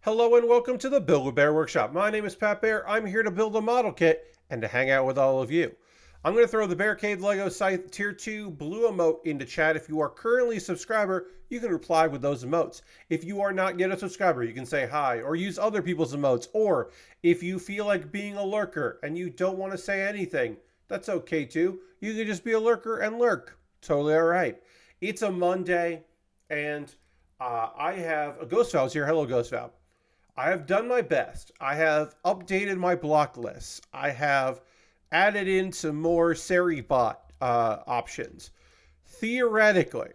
Hello and welcome to the Build-A-Bear Workshop. My name is Pat Bear. I'm here to build a model kit and to hang out with all of you. I'm going to throw the Bear Cave Lego Scythe Tier 2 blue emote into chat. If you are currently a subscriber, you can reply with those emotes. If you are not yet a subscriber, you can say hi or use other people's emotes. Or if you feel like being a lurker and you don't want to say anything, that's okay too. You can just be a lurker and lurk. Totally all right. It's a Monday and I have a Ghost Valve's here. Hello, Ghost Valve. I have done my best. I have updated my block lists. I have added in some more Seribot options. Theoretically,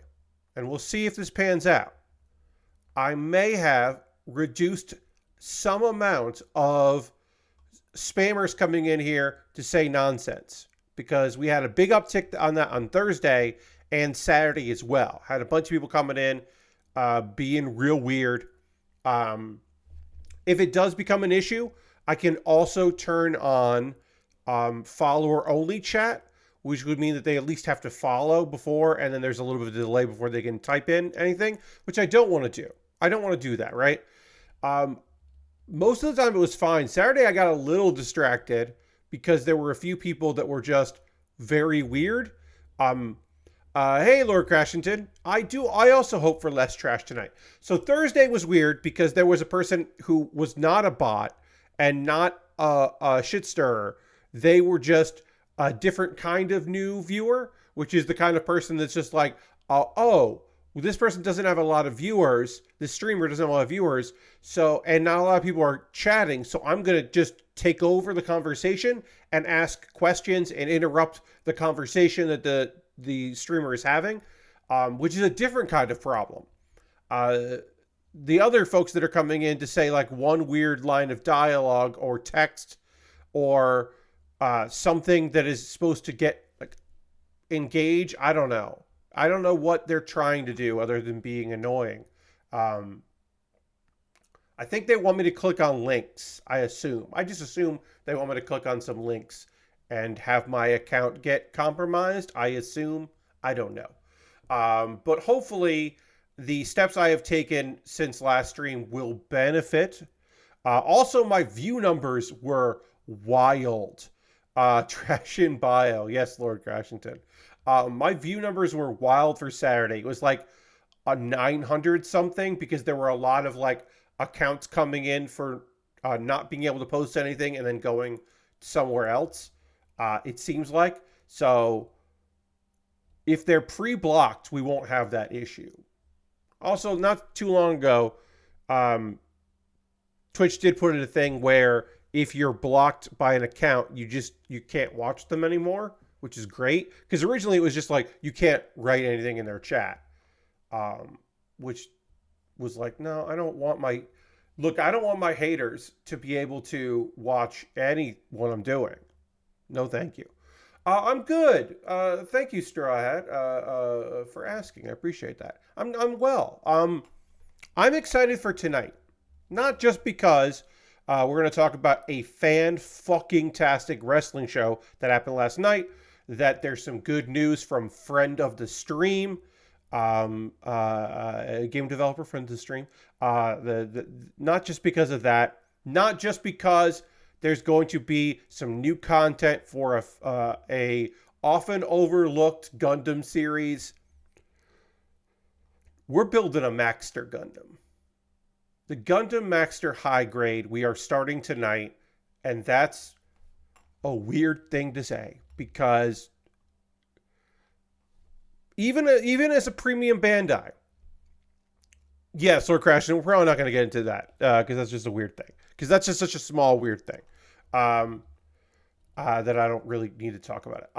and we'll see if this pans out, I may have reduced some amount of spammers coming in here to say nonsense, because we had a big uptick on that on Thursday and Saturday as well. Had a bunch of people coming in being real weird. If it does become an issue, I can also turn on follower only chat, which would mean that they at least have to follow before, and then there's a little bit of a delay before they can type in anything, which I don't want to do. I don't want to do that, right? Most of the time it was fine. Saturday I got a little distracted because there were a few people that were just very weird. Hey, Lord Crashington. I also hope for less trash tonight. So Thursday was weird because there was a person who was not a bot and not a shit stirrer. They were just a different kind of new viewer, which is the kind of person that's just like, well, this person doesn't have a lot of viewers. This streamer doesn't have a lot of viewers. So, and not a lot of people are chatting. So I'm going to just take over the conversation and ask questions and interrupt the conversation that the streamer is having, which is a different kind of problem. The other folks that are coming in to say like one weird line of dialogue or text or something that is supposed to get like engage. I don't know. I don't know what they're trying to do other than being annoying. I think they want me to click on links. I just assume they want me to click on some links and have my account get compromised. I assume. I don't know. But hopefully the steps I have taken since last stream will benefit. Also, my view numbers were wild. Trash in bio. Yes, Lord Crashington. My view numbers were wild for Saturday. It was like a 900 something because there were a lot of like accounts coming in for not being able to post anything and then going somewhere else. It seems like. So if they're pre-blocked, we won't have that issue. Also, not too long ago, Twitch did put in a thing where if you're blocked by an account, you can't watch them anymore, which is great. Because originally it was just like you can't write anything in their chat, which was like, no, I don't want my haters to be able to watch what I'm doing. No, thank you. I'm good. Thank you, Straw Hat, for asking. I appreciate that. I'm well. I'm excited for tonight, not just because we're going to talk about a fan-fucking-tastic wrestling show that happened last night. That there's some good news from friend of the stream, game developer friend of the stream. Not just because of that. Not just because there's going to be some new content for a often overlooked Gundam series. We're building a Maxter Gundam. The Gundam Maxter High Grade we are starting tonight, and that's a weird thing to say because even as a premium Bandai, yes, Lord Crashing, we're probably not going to get into that because that's just a weird thing. Because that's just such a small weird thing that I don't really need to talk about it.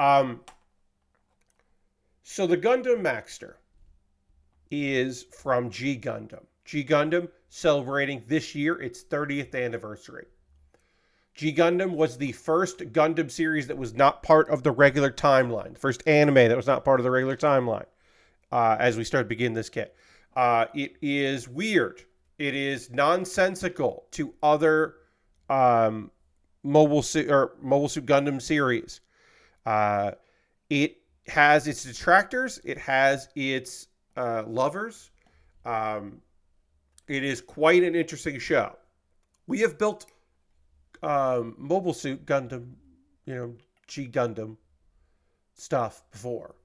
So the Gundam Maxter is from G Gundam. G Gundam celebrating this year its 30th anniversary. G Gundam was the first Gundam series that was not part of the regular timeline. The first anime that was not part of the regular timeline as we start to begin this kit. It is weird. It is nonsensical to other Mobile Suit Gundam series. It has its detractors. It has its lovers. It is quite an interesting show. We have built Mobile Suit Gundam, G Gundam stuff before.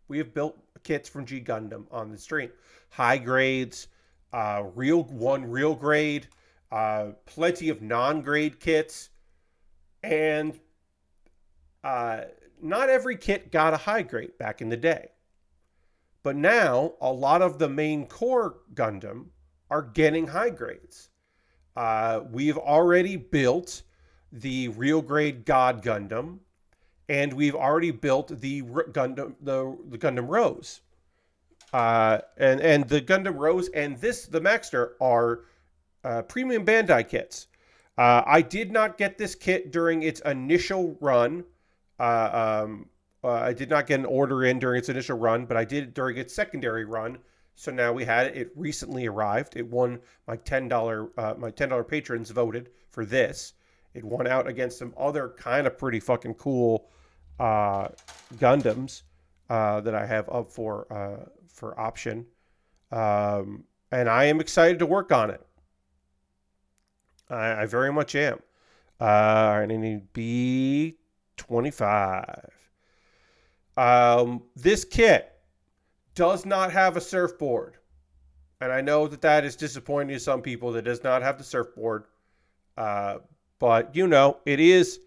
We have built kits from G Gundam on the stream. High grades, real grade, plenty of non-grade kits, and not every kit got a high grade back in the day. But now, a lot of the main core Gundam are getting high grades. We've already built the real grade God Gundam, and we've already built the Gundam, the Gundam Rose. And the Gundam Rose and the Maxter are premium Bandai kits. I did not get this kit during its initial run. I did not get an order in during its initial run, but I did during its secondary run. So now we had it. It recently arrived. It won my $10 patrons voted for this. It won out against some other kind of pretty fucking cool Gundams that I have up for option. And I am excited to work on it. I very much am. I need B25. This kit does not have a surfboard. And I know that is disappointing to some people that does not have the surfboard. But, it is,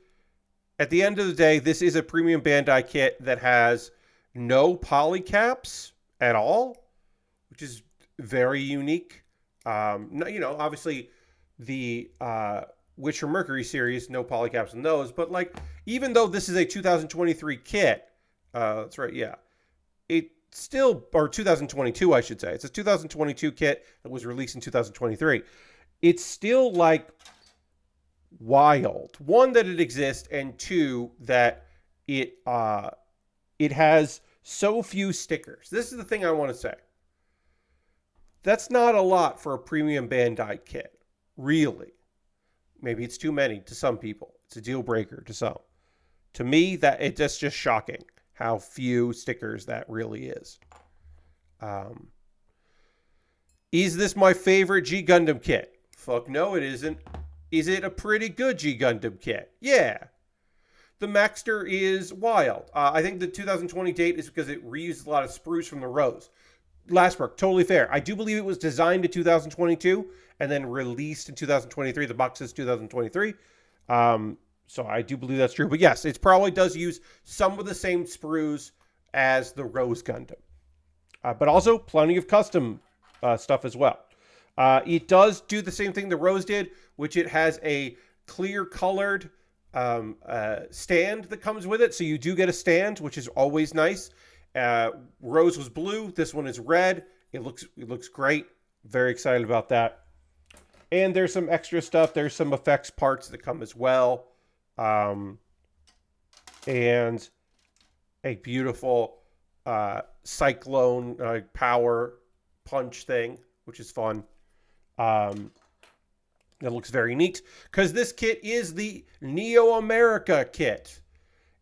at the end of the day, this is a premium Bandai kit that has no polycaps at all, which is very unique. Obviously, the Witcher Mercury series, no polycaps in those. But, even though this is a 2023 kit, that's right, yeah, it still, or 2022, I should say. It's a 2022 kit that was released in 2023. It's still, wild. One, that it exists, and two, that it has so few stickers. This is the thing I want to say. That's not a lot for a premium Bandai kit, really. Maybe it's too many to some people. It's a deal breaker to some. To me, that's just shocking how few stickers that really is. Is this my favorite G Gundam kit? Fuck no, it isn't. Is it a pretty good G Gundam kit? Yeah. The Maxter is wild. I think the 2020 date is because it reused a lot of sprues from the Rose. Lastbrook, totally fair. I do believe it was designed in 2022 and then released in 2023. The box says 2023. So I do believe that's true. But yes, it probably does use some of the same sprues as the Rose Gundam. But also plenty of custom stuff as well. It does do the same thing the Rose did, which it has a clear colored stand that comes with it. So you do get a stand, which is always nice. Rose was blue. This one is red. It looks great. Very excited about that. And there's some extra stuff. There's some effects parts that come as well. And a beautiful cyclone power punch thing, which is fun. It looks very neat because this kit is the Neo America kit.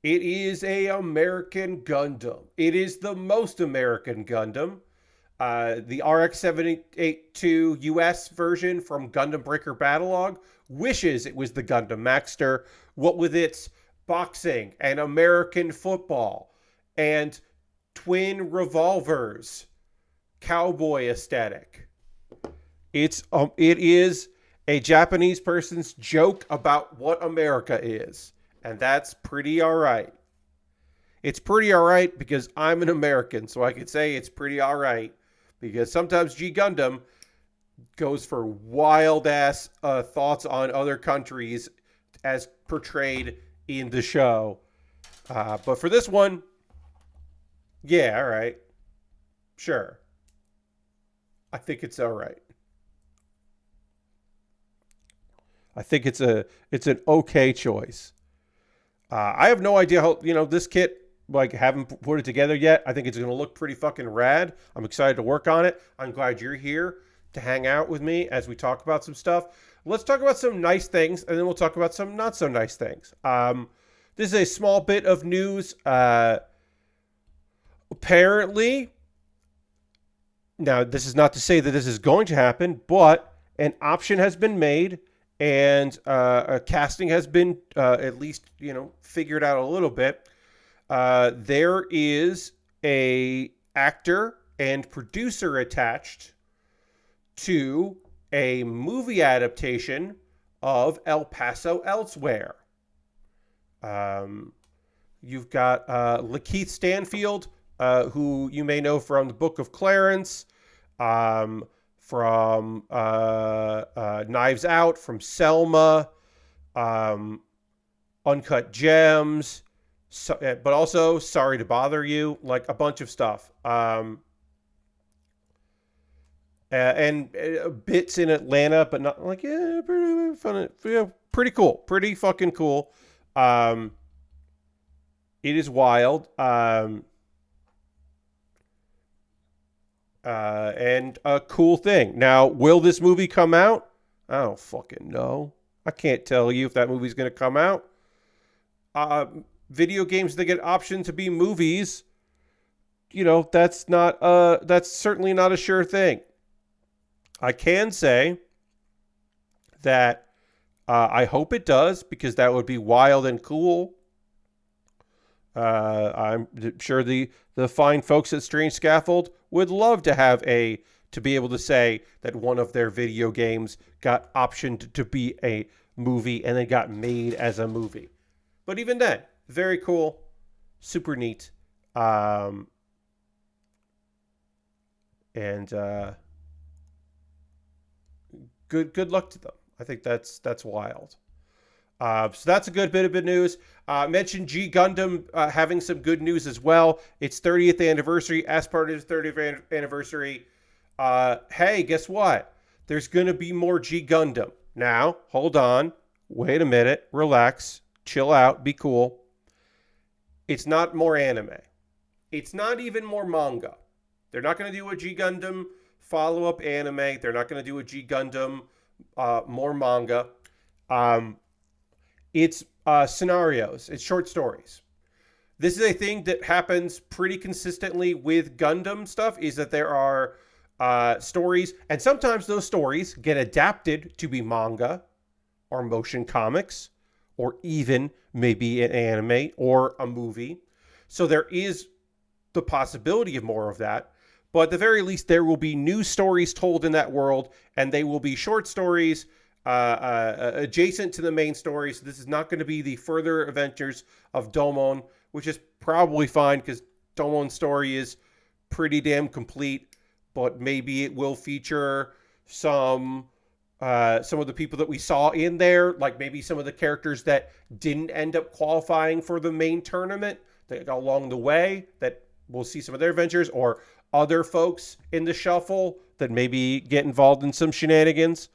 It is a American Gundam. It is the most American Gundam. The RX-782 US version from Gundam Breaker Battlelog wishes it was the Gundam Maxter, what with its boxing and American football and twin revolvers, cowboy aesthetic. It is a Japanese person's joke about what America is, and that's pretty all right. It's pretty all right because I'm an American, so I could say it's pretty all right, because sometimes G Gundam goes for wild ass thoughts on other countries as portrayed in the show. But for this one, yeah, all right. Sure. I think it's all right. I think it's an okay choice. I have no idea how, this kit, haven't put it together yet. I think it's going to look pretty fucking rad. I'm excited to work on it. I'm glad you're here to hang out with me as we talk about some stuff. Let's talk about some nice things, and then we'll talk about some not so nice things. This is a small bit of news. Apparently, now this is not to say that this is going to happen, but an option has been made and casting has been at least figured out a little bit. There is a actor and producer attached to a movie adaptation of El Paso Elsewhere. You've got Lakeith Stanfield, who you may know from the Book of Clarence, from Knives Out, from Selma, Uncut Gems, but also Sorry to Bother You, like a bunch of stuff. And bits in Atlanta, but not like, pretty fun, pretty cool, pretty fucking cool. It is wild. And a cool thing. Now, will this movie come out? I don't fucking know. I can't tell you if that movie's going to come out. Video games that get optioned to be movies, that's certainly not a sure thing. I can say that I hope it does, because that would be wild and cool. I'm sure the fine folks at Strange Scaffold would love to be able to say that one of their video games got optioned to be a movie and then got made as a movie. But even then, very cool, super neat. And good luck to them. I think that's wild. So that's a good bit of good news. Mentioned G Gundam having some good news as well. Its 30th anniversary. As part of its 30th anniversary, hey, guess what? There's going to be more G Gundam. Now, hold on. Wait a minute. Relax. Chill out. Be cool. It's not more anime. It's not even more manga. They're not going to do a G Gundam follow-up anime. They're not going to do a G Gundam more manga. It's scenarios. It's short stories. This is a thing that happens pretty consistently with Gundam stuff, is that there are stories, and sometimes those stories get adapted to be manga or motion comics or even maybe an anime or a movie. So there is the possibility of more of that. But at the very least, there will be new stories told in that world, and they will be short stories adjacent to the main story. So this is not going to be the further adventures of Domon, which is probably fine because Domon's story is pretty damn complete. But maybe it will feature some of the people that we saw in there, like maybe some of the characters that didn't end up qualifying for the main tournament that along the way, that we'll see some of their adventures, or other folks in the shuffle that maybe get involved in some shenanigans.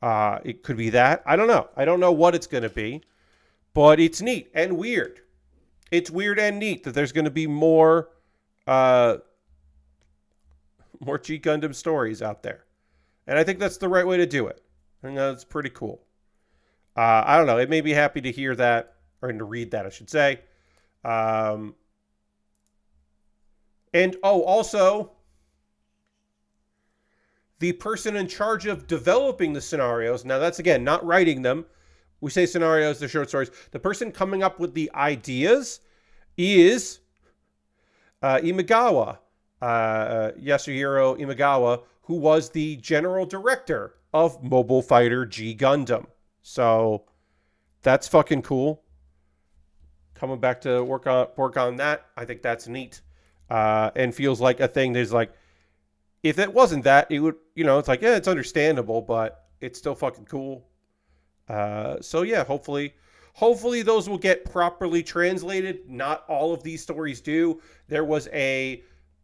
It could be that. I don't know. I don't know what it's going to be, but it's neat and weird. It's weird and neat that there's going to be more G Gundam stories out there. And I think that's the right way to do it. And that's pretty cool. I don't know. It made me happy to hear that, or to read that, I should say. And also, the person in charge of developing the scenarios, now that's, again, not writing them. We say scenarios, they're short stories. The person coming up with the ideas is Imagawa, Yasuhiro Imagawa, who was the general director of Mobile Fighter G Gundam. So that's fucking cool. Coming back to work on that, I think that's neat. And feels like a thing that's like, if it wasn't that, it would, it's like, yeah, it's understandable, but it's still fucking cool. So yeah, hopefully those will get properly translated. Not all of these stories do. There was a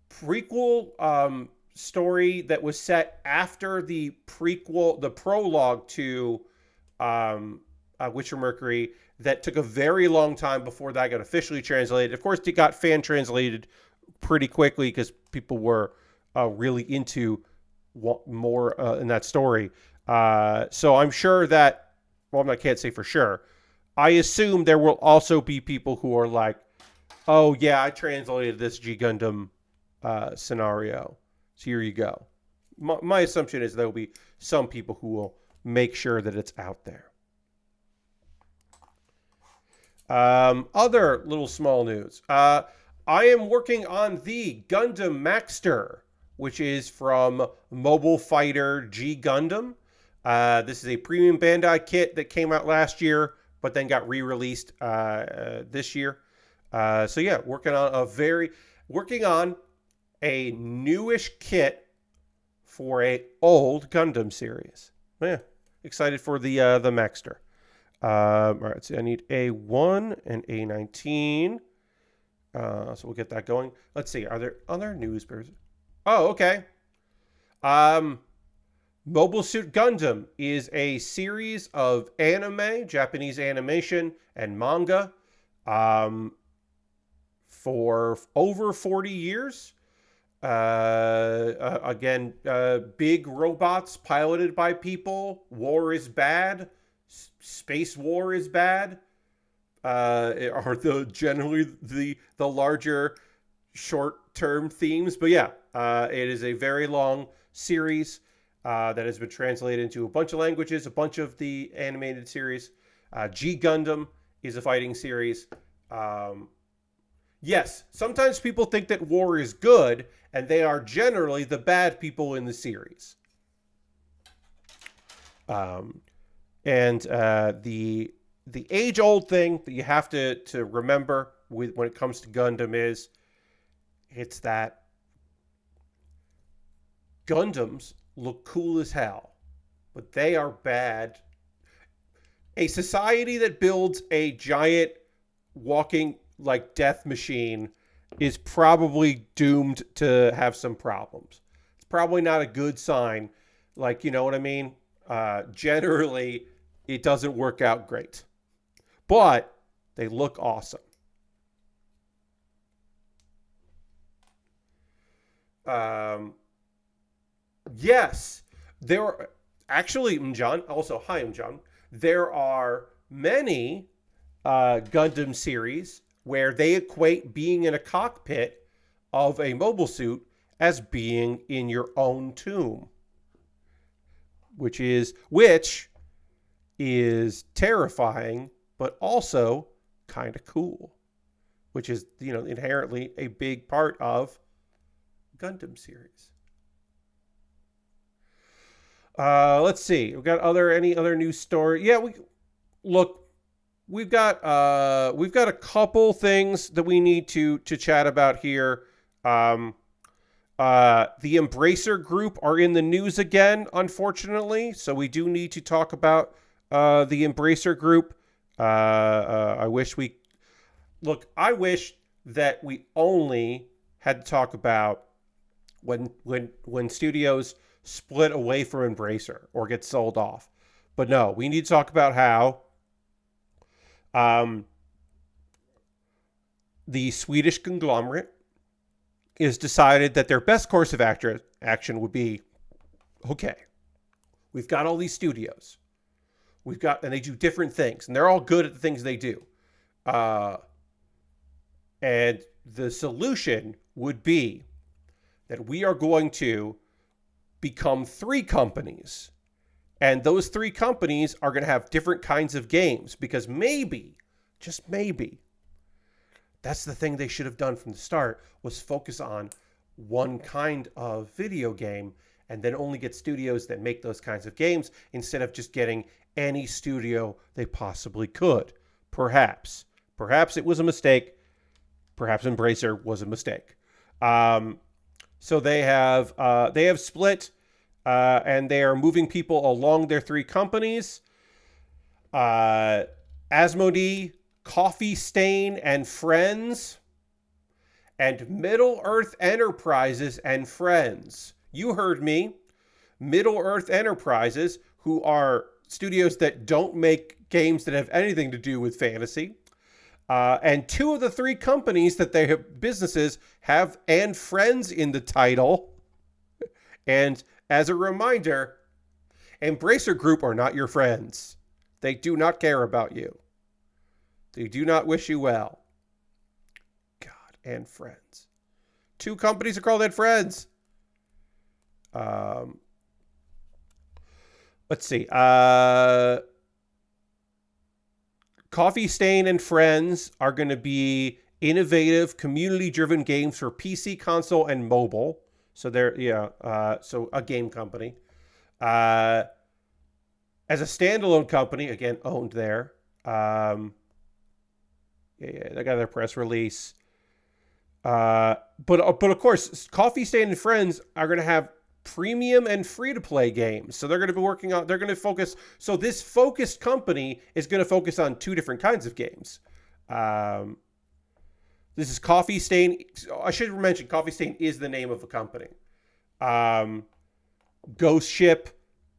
prequel story that was set after the prologue to Witcher Mercury, that took a very long time before that got officially translated. Of course, it got fan translated pretty quickly because people were really into more in that story. So I'm sure that, I can't say for sure. I assume there will also be people who are like, oh yeah, I translated this G Gundam scenario. So here you go. My assumption is there will be some people who will make sure that it's out there. Other little small news. I am working on the Gundam Maxter, which is from Mobile Fighter G Gundam. This is a premium Bandai kit that came out last year, but then got re-released this year. So yeah, working on a newish kit for a old Gundam series. Yeah, excited for the Maxter. All right, so I need A1 and A19. So we'll get that going. Let's see. Are there other news? Oh, okay. Mobile Suit Gundam is a series of anime, Japanese animation, and manga for over 40 years. Again, big robots piloted by people. War is bad. Space war is bad. Are generally the larger short-term themes. But yeah, it is a very long series that has been translated into a bunch of languages, a bunch of the animated series. G Gundam is a fighting series. Yes, sometimes people think that war is good, and they are generally the bad people in the series. And the age-old thing that you have to remember when it comes to Gundam is it's that Gundams look cool as hell, but they are bad. A society that builds a giant walking like death machine is probably doomed to have some problems. It's probably not a good sign. Like, you know what I mean? Generally, it doesn't work out great. But they look awesome. Yes, there are actually, Mjan, also, hi, Mjan. There are many Gundam series where they equate being in a cockpit of a mobile suit as being in your own tomb, which is terrifying, but also kind of cool, which is, inherently a big part of Gundam series. Let's see. We've got any other news story? Yeah, we've got a couple things that we need to chat about here. The Embracer Group are in the news again, unfortunately. So we do need to talk about the Embracer Group. I wish that we only had to talk about when studios split away from Embracer or get sold off. But no, we need to talk about how the Swedish conglomerate is decided that their best course of action would be, okay, we've got all these studios. And they do different things, and they're all good at the things they do. And the solution would be that we are going to become 3 companies. And those 3 companies are going to have different kinds of games, because maybe, just maybe, that's the thing they should have done from the start, was focus on one kind of video game and then only get studios that make those kinds of games instead of just getting any studio they possibly could. Perhaps it was a mistake. Perhaps Embracer was a mistake. So they have split, and they are moving people along their 3 companies. Asmodee, Coffee Stain and Friends, and Middle-earth Enterprises and Friends. You heard me. Middle-earth Enterprises, who are studios that don't make games that have anything to do with fantasy. And 2 of the 3 companies that they have businesses have "and Friends" in the title. And as a reminder, Embracer Group are not your friends. They do not care about you. They do not wish you well. God, "and Friends." 2 companies are called "and Friends." let's see. Coffee Stain and Friends are going to be innovative, community-driven games for PC, console, and mobile. So they're so a game company. As a standalone company, again owned there. They got their press release. But of course, Coffee Stain and Friends are going to have premium and free-to-play games. So they're going to be they're going to focus. So this focused company is going to focus on two different kinds of games. This is Coffee Stain. I should mention Coffee Stain is the name of the company. Ghost Ship,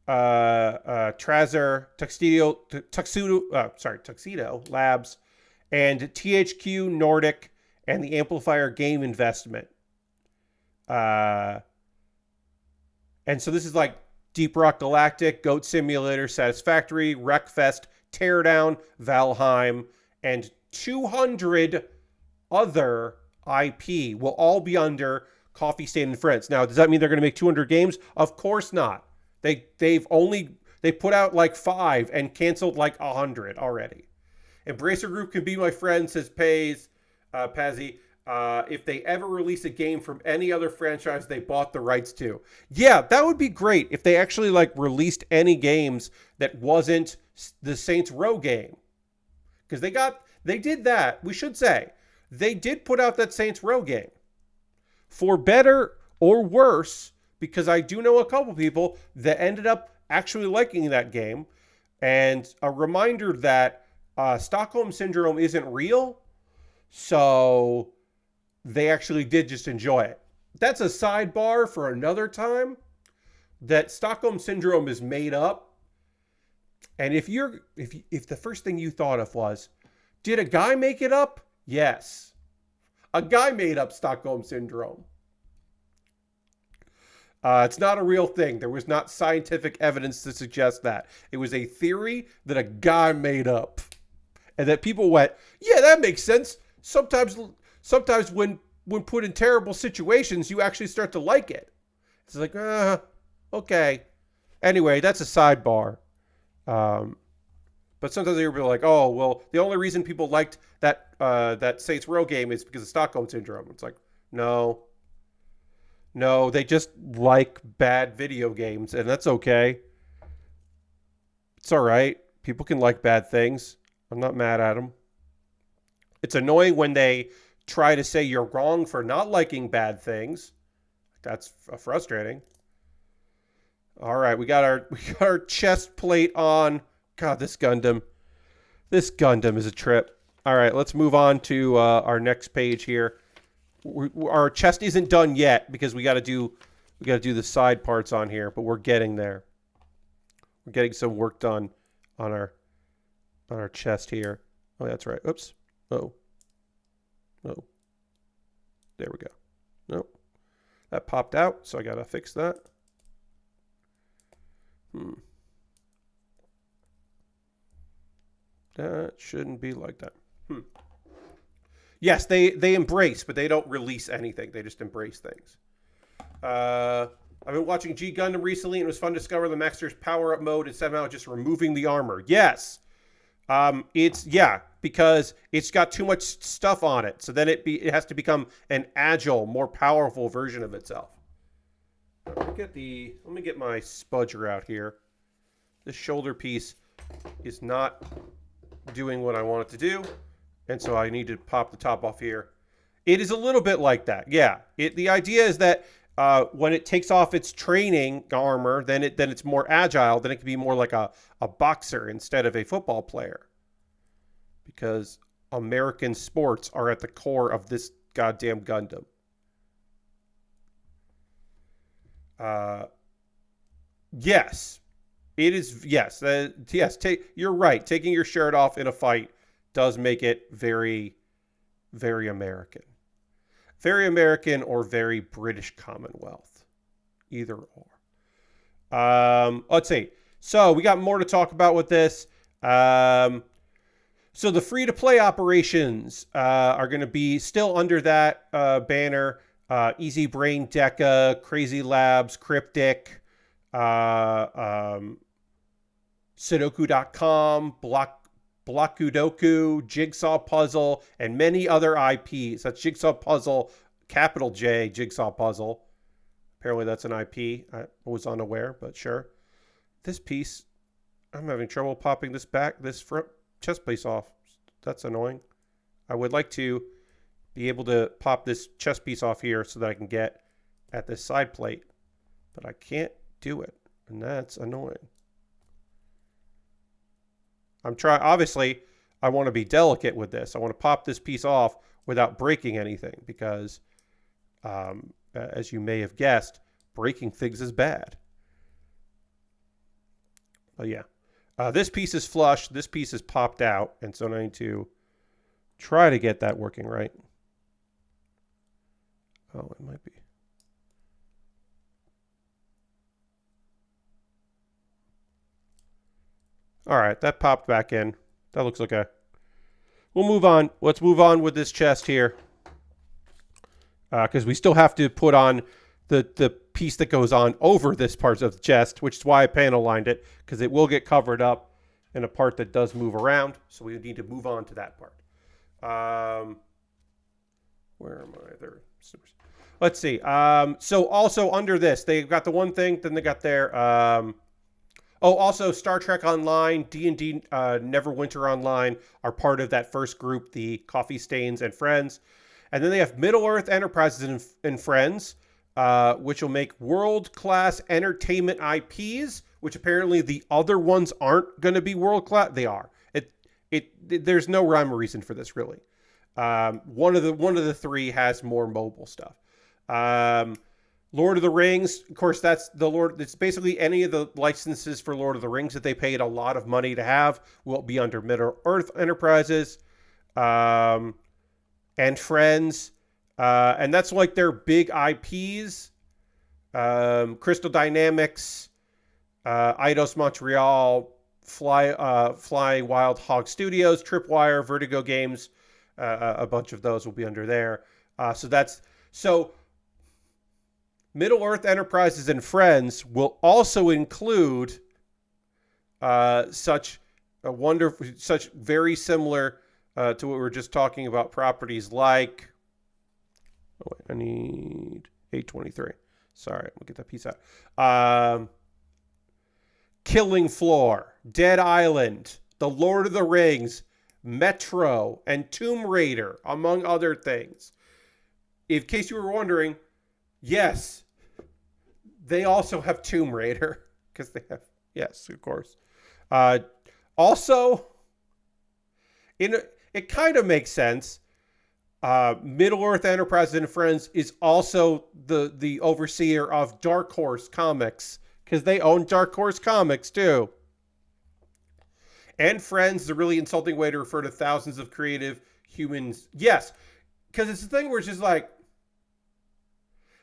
Trazer, Tuxedo Labs, and THQ Nordic, and the Amplifier Game Investment. And so this is like Deep Rock Galactic, Goat Simulator, Satisfactory, Wreckfest, Teardown, Valheim, and 200 other IP will all be under Coffee Stain and Friends. Now, does that mean they're going to make 200 games? Of course not. They put out like 5 and canceled like 100 already. Embracer Group can be my friend, says Pazzy. If they ever release a game from any other franchise they bought the rights to. Yeah, that would be great if they actually like released any games that wasn't the Saints Row game. Because they did that, we should say. They did put out that Saints Row game. For better or worse, because I do know a couple people that ended up actually liking that game. And a reminder that Stockholm Syndrome isn't real. So they actually did just enjoy it. That's a sidebar for another time. That Stockholm Syndrome is made up. And if the first thing you thought of was, did a guy make it up? Yes. A guy made up Stockholm Syndrome. It's not a real thing. There was not scientific evidence to suggest that. It was a theory that a guy made up. And that people went, yeah, that makes sense. Sometimes when put in terrible situations, you actually start to like it. It's like, okay. Anyway, that's a sidebar. But sometimes you'll be like, oh, well, the only reason people liked that Saints Row game is because of Stockholm Syndrome. It's like, no, they just like bad video games, and that's okay. It's all right. People can like bad things. I'm not mad at them. It's annoying when they try to say you're wrong for not liking bad things. That's frustrating. All right, we got our chest plate on. God, this Gundam is a trip. All right, let's move on to our next page here. Our chest isn't done yet because we got to do the side parts on here, but we're getting there. We're getting some work done on our chest here. Oh, that's right. Oops. Oh. There we go. Nope. That popped out, so I got to fix that. That shouldn't be like that. Yes, they embrace, but they don't release anything. They just embrace things. I've been watching G Gundam recently, and it was fun to discover the Maxter's power-up mode is somehow just removing the armor. Yes. Because it's got too much stuff on it. So then it has to become an agile, more powerful version of itself. Let me get my spudger out here. This shoulder piece is not doing what I want it to do, and so I need to pop the top off here. It is a little bit like that. Yeah. The idea is that when it takes off its training armor, then it's more agile. Then it can be more like a boxer instead of a football player. Because American sports are at the core of this goddamn Gundam. Yes. It is, yes. Yes, you're right. Taking your shirt off in a fight does make it very, very American. Very American or very British Commonwealth. Either or. Let's see. So we got more to talk about with this. So the free-to-play operations are going to be still under that banner. Easy Brain, Deca, Crazy Labs, Cryptic, Sudoku.com, Blockudoku, Jigsaw Puzzle, and many other IPs. That's Jigsaw Puzzle, capital J, Jigsaw Puzzle. Apparently that's an IP. I was unaware, but sure. This piece, I'm having trouble popping this front chest piece off. That's annoying. I would like to be able to pop this chest piece off here so that I can get at this side plate, but I can't do it, and that's annoying. Obviously, I want to be delicate with this. I want to pop this piece off without breaking anything because, as you may have guessed, breaking things is bad. But yeah, this piece is flush. This piece is popped out, and so I need to try to get that working right. Oh, it might be. All right, that popped back in. That looks okay. We'll move on. Let's move on with this chest here. Because we still have to put on the piece that goes on over this part of the chest, which is why I panel lined it, because it will get covered up in a part that does move around. So we need to move on to that part. Where am I? There. Let's see. So also under this, they've got the one thing, then they got their... also Star Trek Online, D&D Neverwinter Online are part of that first group, the Coffee Stains and Friends. And then they have Middle-earth Enterprises and Friends, which will make world-class entertainment IPs, which apparently the other ones aren't going to be world-class. They are. There's no rhyme or reason for this, really. One of the three has more mobile stuff. Lord of the Rings, of course, it's basically any of the licenses for Lord of the Rings that they paid a lot of money to have will be under Middle-earth Enterprises. And Friends, and that's like their big IPs. Crystal Dynamics, Eidos Montreal, Fly Wild Hog Studios, Tripwire, Vertigo Games, a bunch of those will be under there. So Middle-earth Enterprises and Friends will also include such very similar to what we were just talking about properties like. Oh wait, I need 823. Sorry, we'll get that piece out. Killing Floor, Dead Island, The Lord of the Rings, Metro, and Tomb Raider, among other things. In case you were wondering, yes, they also have Tomb Raider because they have, yes, of course. Also, it kind of makes sense. Middle-earth Enterprises and Friends is also the overseer of Dark Horse Comics because they own Dark Horse Comics too. And Friends is a really insulting way to refer to thousands of creative humans. Yes, because it's the thing where it's just like,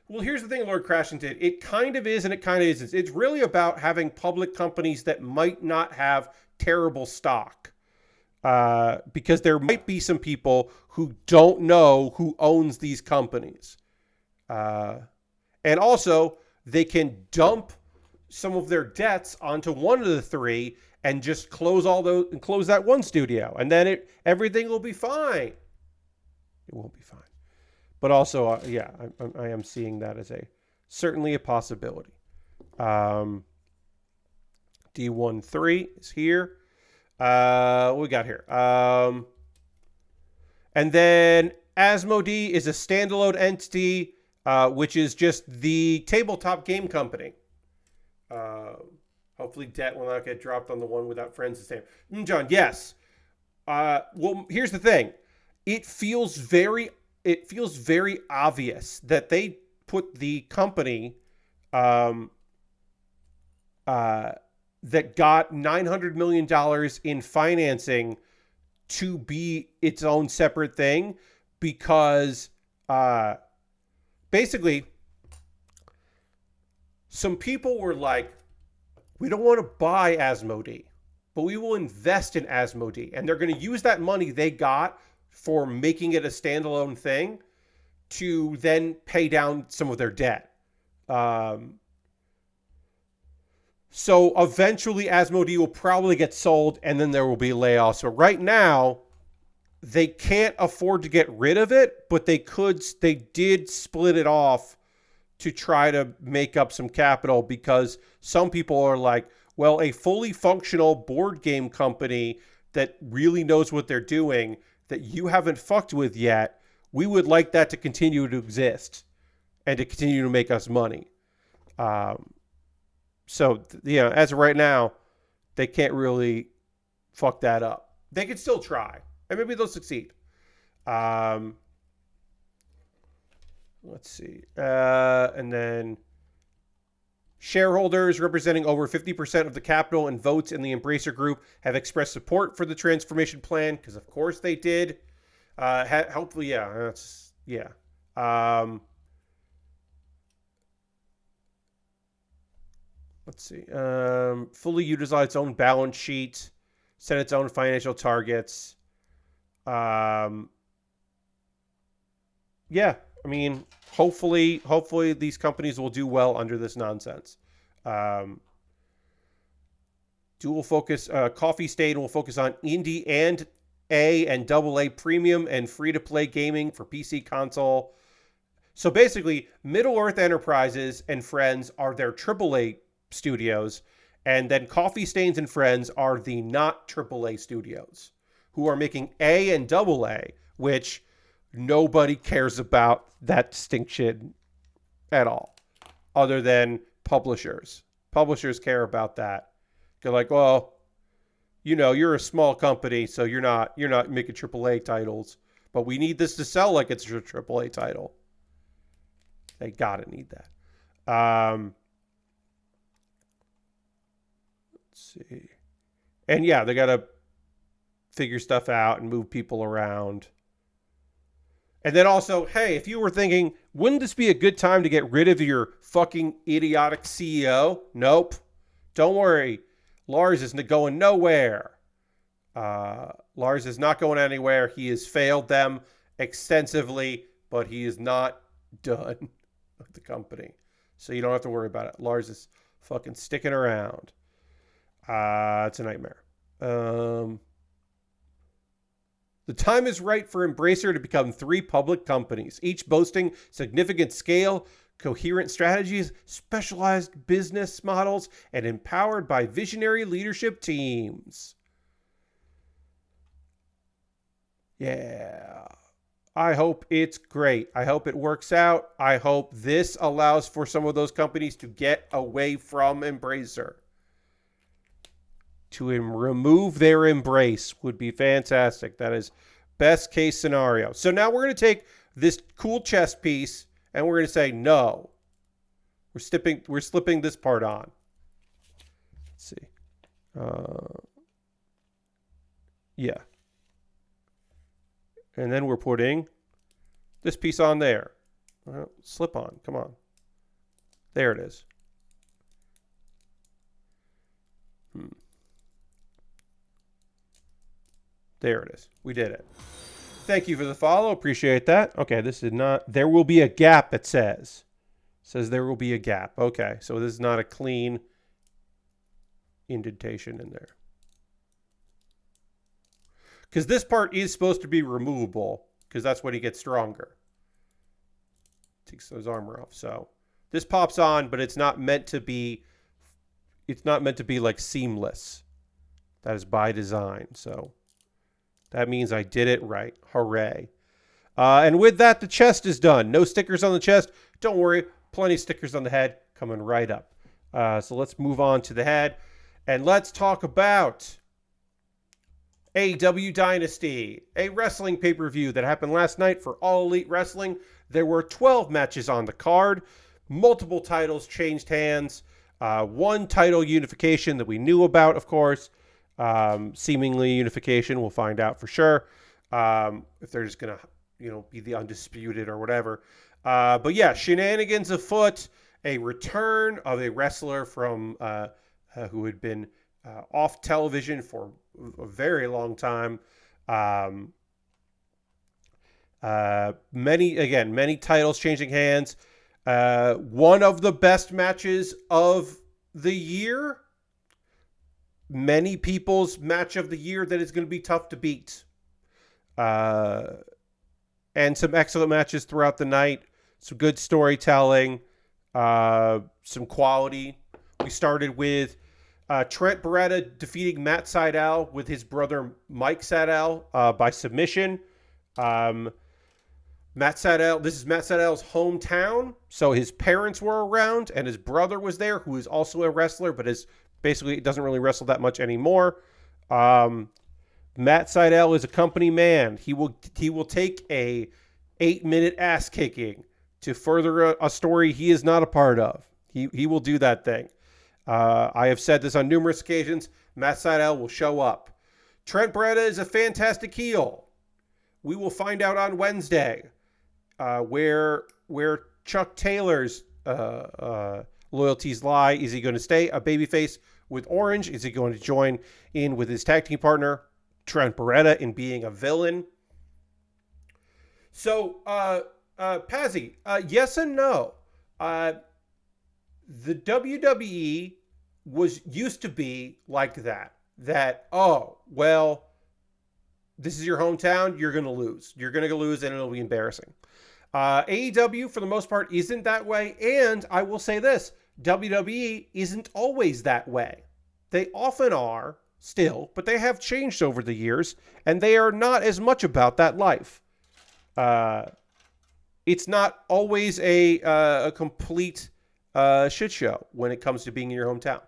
well, here's the thing Lord Crashing did. It kind of is and it kind of isn't. It's really about having public companies that might not have terrible stock. Because there might be some people who don't know who owns these companies. And also, they can dump some of their debts onto one of the three and just close that one studio. And then everything will be fine. It won't be fine. But also, I am seeing that as certainly a possibility. D13 is here. What we got here? And then Asmodee is a standalone entity, which is just the tabletop game company. Hopefully debt will not get dropped on the one without Friends the same. John, yes. Well, here's the thing. It feels very obvious that they put the company that got $900 million in financing to be its own separate thing because basically some people were like, we don't want to buy Asmodee, but we will invest in Asmodee. And they're going to use that money they got for making it a standalone thing to then pay down some of their debt. So eventually Asmodee will probably get sold and then there will be layoffs. But right now, they can't afford to get rid of it, but they did split it off to try to make up some capital, because some people are like, well, a fully functional board game company that really knows what they're doing that you haven't fucked with yet, we would like that to continue to exist and to continue to make us money. So, as of right now, they can't really fuck that up. They could still try, and maybe they'll succeed. Let's see. And then shareholders representing over 50% of the capital and votes in the Embracer Group have expressed support for the transformation plan, because of course they did. Hopefully, yeah. Let's see. Fully utilize its own balance sheet, set its own financial targets. Yeah, I mean, hopefully these companies will do well under this nonsense. Dual focus, Coffee Stain will focus on indie and A and AA premium and free-to-play gaming for PC console. So basically, Middle-earth Enterprises and Friends are their AAA studios, and then Coffee Stains and Friends are the not AAA studios, who are making A and AA, which nobody cares about that distinction at all, other than publishers. Publishers care about that. They're like, well, you're a small company, so you're not making AAA titles, but we need this to sell like it's a AAA title. They gotta need that. Let's see. And yeah, they gotta figure stuff out and move people around. And then also, hey, if you were thinking, wouldn't this be a good time to get rid of your fucking idiotic CEO? Nope. Don't worry. Lars isn't going nowhere. Lars is not going anywhere. He has failed them extensively, but he is not done with the company. So you don't have to worry about it. Lars is fucking sticking around. It's a nightmare. The time is right for Embracer to become 3 public companies, each boasting significant scale, coherent strategies, specialized business models, and empowered by visionary leadership teams. Yeah. I hope it's great. I hope it works out. I hope this allows for some of those companies to get away from Embracer. To remove their embrace would be fantastic. That is best case scenario. So now we're going to take this cool chess piece and we're going to say, no, we're slipping this part on. Let's see. Yeah. And then we're putting this piece on there. Slip on. Come on. There it is. There it is. We did it. Thank you for the follow. Appreciate that. Okay, this is not... There will be a gap, it says. It says there will be a gap. Okay, so this is not a clean indentation in there. Because this part is supposed to be removable, because that's when he gets stronger. Takes those armor off. So this pops on, but it's not meant to be... It's not meant to be like seamless. That is by design, so... That means I did it right. Hooray. And with that, the chest is done. No stickers on the chest. Don't worry. Plenty of stickers on the head coming right up. So let's move on to the head. And let's talk about AEW Dynasty, a wrestling pay-per-view that happened last night for All Elite Wrestling. There were 12 matches on the card. Multiple titles changed hands. One title unification that we knew about, of course. Seemingly unification, we'll find out for sure, if they're just gonna be the undisputed or whatever, but yeah, shenanigans afoot. A return of a wrestler from who had been off television for a very long time. Many titles changing hands. One of the best matches of the year, many people's match of the year that is going to be tough to beat. And some excellent matches throughout the night. Some good storytelling. Some quality. We started with Trent Beretta defeating Matt Sydal with his brother Mike Sydal by submission. This is Matt Sydal's hometown, so his parents were around, and his brother was there, who is also a wrestler, but basically doesn't really wrestle that much anymore. Matt Sydal is a company man. He will take a 8-minute ass kicking to further a story he is not a part of. He will do that thing. I have said this on numerous occasions. Matt Sydal will show up. Trent Beretta is a fantastic heel. We will find out on Wednesday where Chuck Taylor's loyalties lie. Is he going to stay a babyface with Orange? Is he going to join in with his tag team partner, Trent Beretta, in being a villain? So, Pazzy, yes and no. The WWE used to be like that. Oh, well, this is your hometown, you're going to lose. You're going to lose, and it'll be embarrassing. AEW, for the most part, isn't that way. And I will say this, WWE isn't always that way. They often are still, but they have changed over the years, and they are not as much about that life. It's not always a complete shit show when it comes to being in your hometown.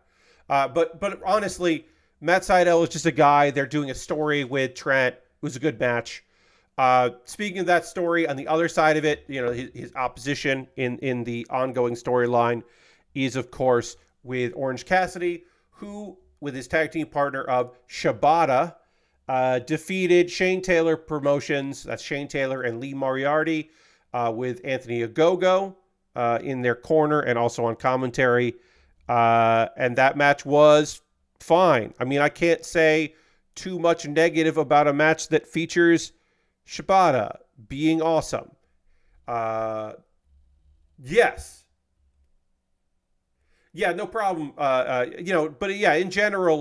But honestly, Matt Sydal is just a guy. They're doing a story with Trent. It was a good match. Speaking of that story, on the other side of it, his opposition in the ongoing storyline is, of course, with Orange Cassidy, who, with his tag team partner of Shibata, defeated Shane Taylor Promotions. That's Shane Taylor and Lee Moriarty, with Anthony Ogogo in their corner and also on commentary. And that match was fine. I mean, I can't say too much negative about a match that features Shibata being awesome. Yes. Yeah, no problem. But yeah, in general,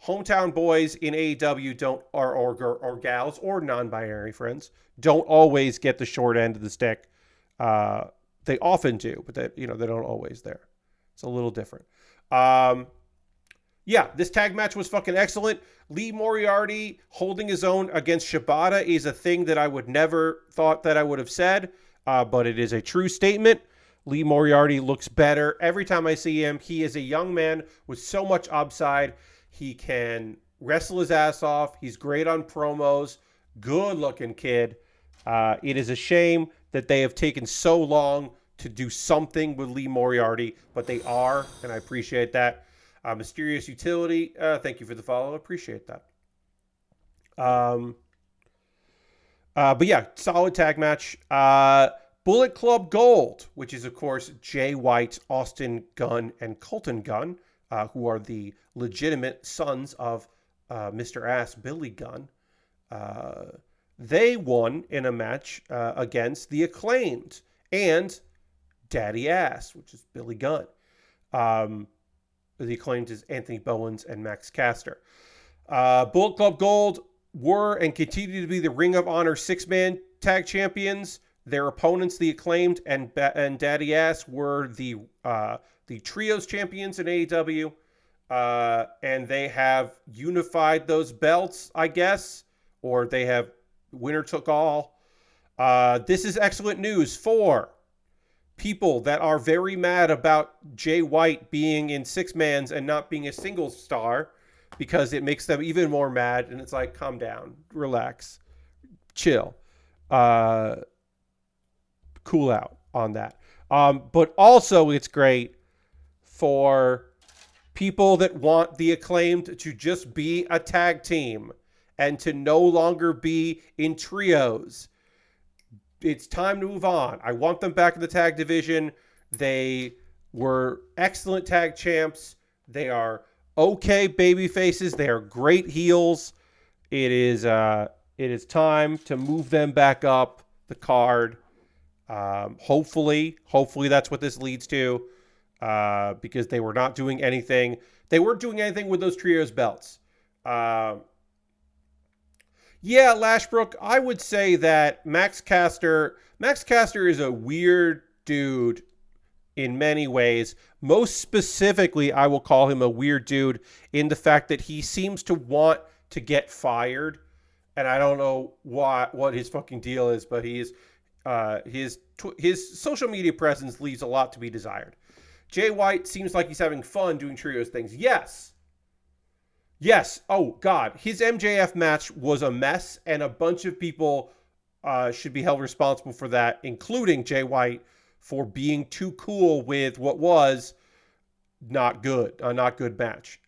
hometown boys in AEW or gals or non-binary friends don't always get the short end of the stick. They often do, but they don't always there. It's a little different. This tag match was fucking excellent. Lee Moriarty holding his own against Shibata is a thing that I would never thought that I would have said, but it is a true statement. Lee Moriarty looks better every time I see him. He is a young man with so much upside. He can wrestle his ass off. He's great on promos. Good looking kid. It is a shame that they have taken so long to do something with Lee Moriarty, but they are, and I appreciate that. Mysterious Utility, thank you for the follow. Appreciate that. But yeah, solid tag match. Bullet Club Gold, which is, of course, Jay White, Austin Gunn, and Colton Gunn, who are the legitimate sons of Mr. Ass Billy Gunn. They won in a match against the Acclaimed and Daddy Ass, which is Billy Gunn. The Acclaimed is Anthony Bowens and Max Caster. Bullet Club Gold were and continue to be the Ring of Honor 6-man tag champions. Their opponents, the Acclaimed and Daddy Ass, were the Trios champions in AEW. And they have unified those belts, I guess, or they have winner took all. This is excellent news for people that are very mad about Jay White being in 6-mans and not being a single star, because it makes them even more mad. And it's like, calm down, relax, chill, cool out on that. But also it's great for people that want the Acclaimed to just be a tag team and to no longer be in trios. It's time to move on. I want them back in the tag division. They were excellent tag champs. They are okay baby faces. They are great heels. It is time to move them back up the card. Hopefully that's what this leads to. because they were not doing anything. They weren't doing anything with those trios belts. Yeah, Lashbrook, I would say that Max Caster is a weird dude in many ways. Most specifically, I will call him a weird dude in the fact that he seems to want to get fired. And I don't know what his fucking deal is, but his social media presence leaves a lot to be desired. Jay White seems like he's having fun doing trios things. Yes. Oh, God. His MJF match was a mess, and a bunch of people should be held responsible for that, including Jay White, for being too cool with what was not good, a not good match.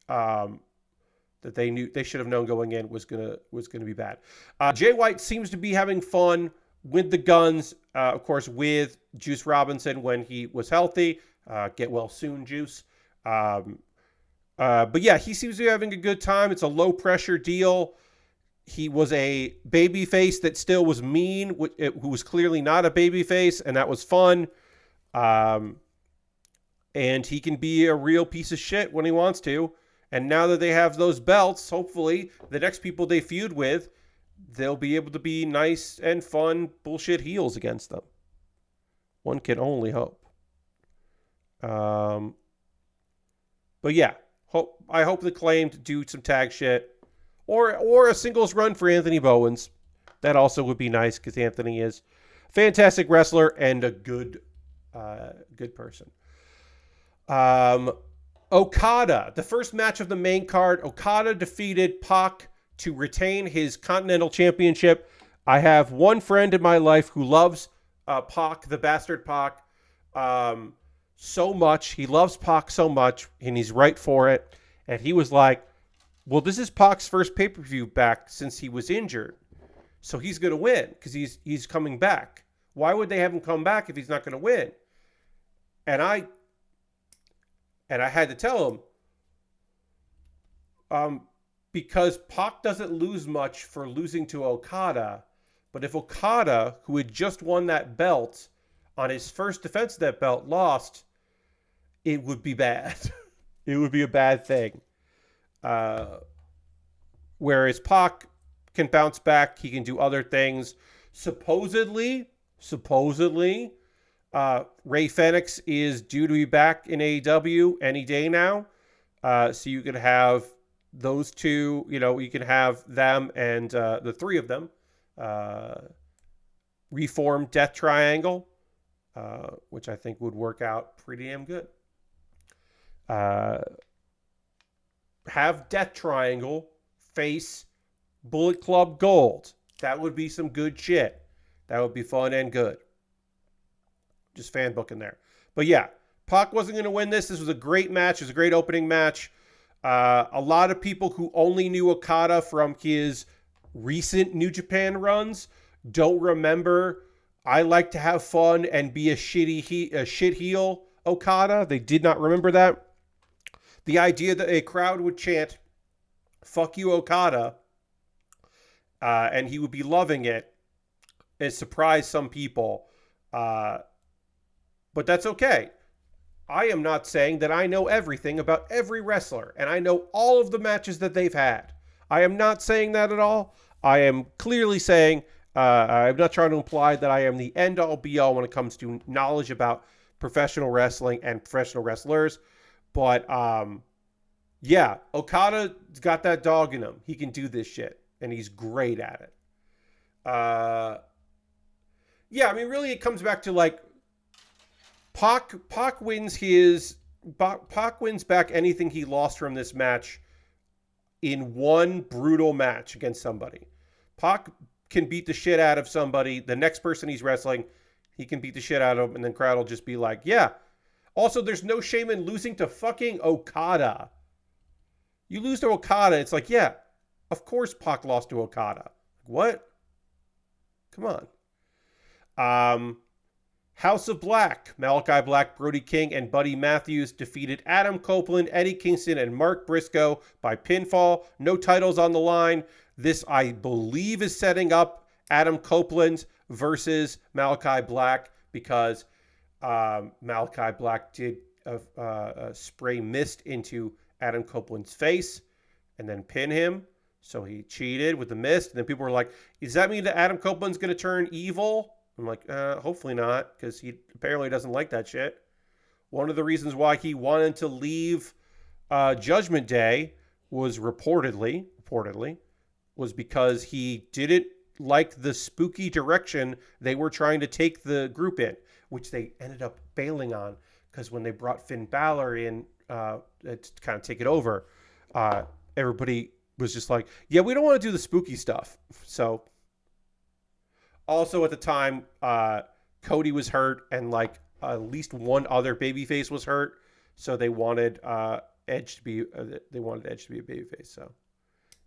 That they should have known going in was gonna be bad. Jay White seems to be having fun with the Guns, of course, with Juice Robinson when he was healthy. Get well soon, Juice. But yeah, he seems to be having a good time. It's a low pressure deal. He was a baby face that still was mean, who was clearly not a baby face, and that was fun. And he can be a real piece of shit when he wants to. And now that they have those belts, hopefully the next people they feud with, they'll be able to be nice and fun bullshit heels against them. One can only hope. But yeah, I hope the Acclaimed do some tag shit, or a singles run for Anthony Bowens. That also would be nice because Anthony is a fantastic wrestler and a good person. Okada, the first match of the main card. Okada defeated Pac to retain his Continental Championship. I have one friend in my life who loves Pac, the bastard Pac, so much. He loves Pac so much, and he's right for it. And he was like, well, this is Pac's first pay-per-view back since he was injured. So he's going to win because he's coming back. Why would they have him come back if he's not going to win? And I had to tell him, because Pac doesn't lose much for losing to Okada. But if Okada, who had just won that belt on his first defense of that belt, lost, it would be bad. It would be a bad thing. Whereas Pac can bounce back. He can do other things. Supposedly, Rey Fenix is due to be back in AEW any day now. So you could have those two, you can have them and the three of them reform Death Triangle, which I think would work out pretty damn good. Have Death Triangle face Bullet Club Gold. That would be some good shit. That would be fun and good. Just fan booking there. But yeah, Pac wasn't going to win this. This was a great match. It was a great opening match. A lot of people who only knew Okada from his recent New Japan runs don't remember I like to have fun and be a shit heel Okada. They did not remember that. The idea that a crowd would chant, "Fuck you, Okada," and he would be loving it, surprised some people. But that's okay. I am not saying that I know everything about every wrestler, and I know all of the matches that they've had. I am not saying that at all. I am clearly saying, I'm not trying to imply that I am the end-all, be-all when it comes to knowledge about professional wrestling and professional wrestlers. But, yeah, Okada's got that dog in him. He can do this shit, and he's great at it. Yeah, I mean, really it comes back to, like, Pac wins back anything he lost from this match in one brutal match against somebody. Pac can beat the shit out of somebody. The next person he's wrestling, he can beat the shit out of him, and then crowd will just be like, yeah. Also, there's no shame in losing to fucking Okada. You lose to Okada, it's like, yeah, of course Pac lost to Okada. What? Come on. House of Black, Malachi Black, Brody King, and Buddy Matthews defeated Adam Copeland, Eddie Kingston, and Mark Briscoe by pinfall. No titles on the line. This, I believe, is setting up Adam Copeland versus Malachi Black because Malachi Black did spray mist into Adam Copeland's face and then pin him. So he cheated with the mist. And then people were like, does that mean that Adam Copeland's going to turn evil? I'm like, hopefully not, because he apparently doesn't like that shit. One of the reasons why he wanted to leave Judgment Day was reportedly, was because he didn't like the spooky direction they were trying to take the group in, which they ended up bailing on, because when they brought Finn Balor in to kind of take it over, everybody was just like, yeah, we don't want to do the spooky stuff. So also at the time, Cody was hurt, and like at least one other babyface was hurt, so they wanted Edge to be a babyface. So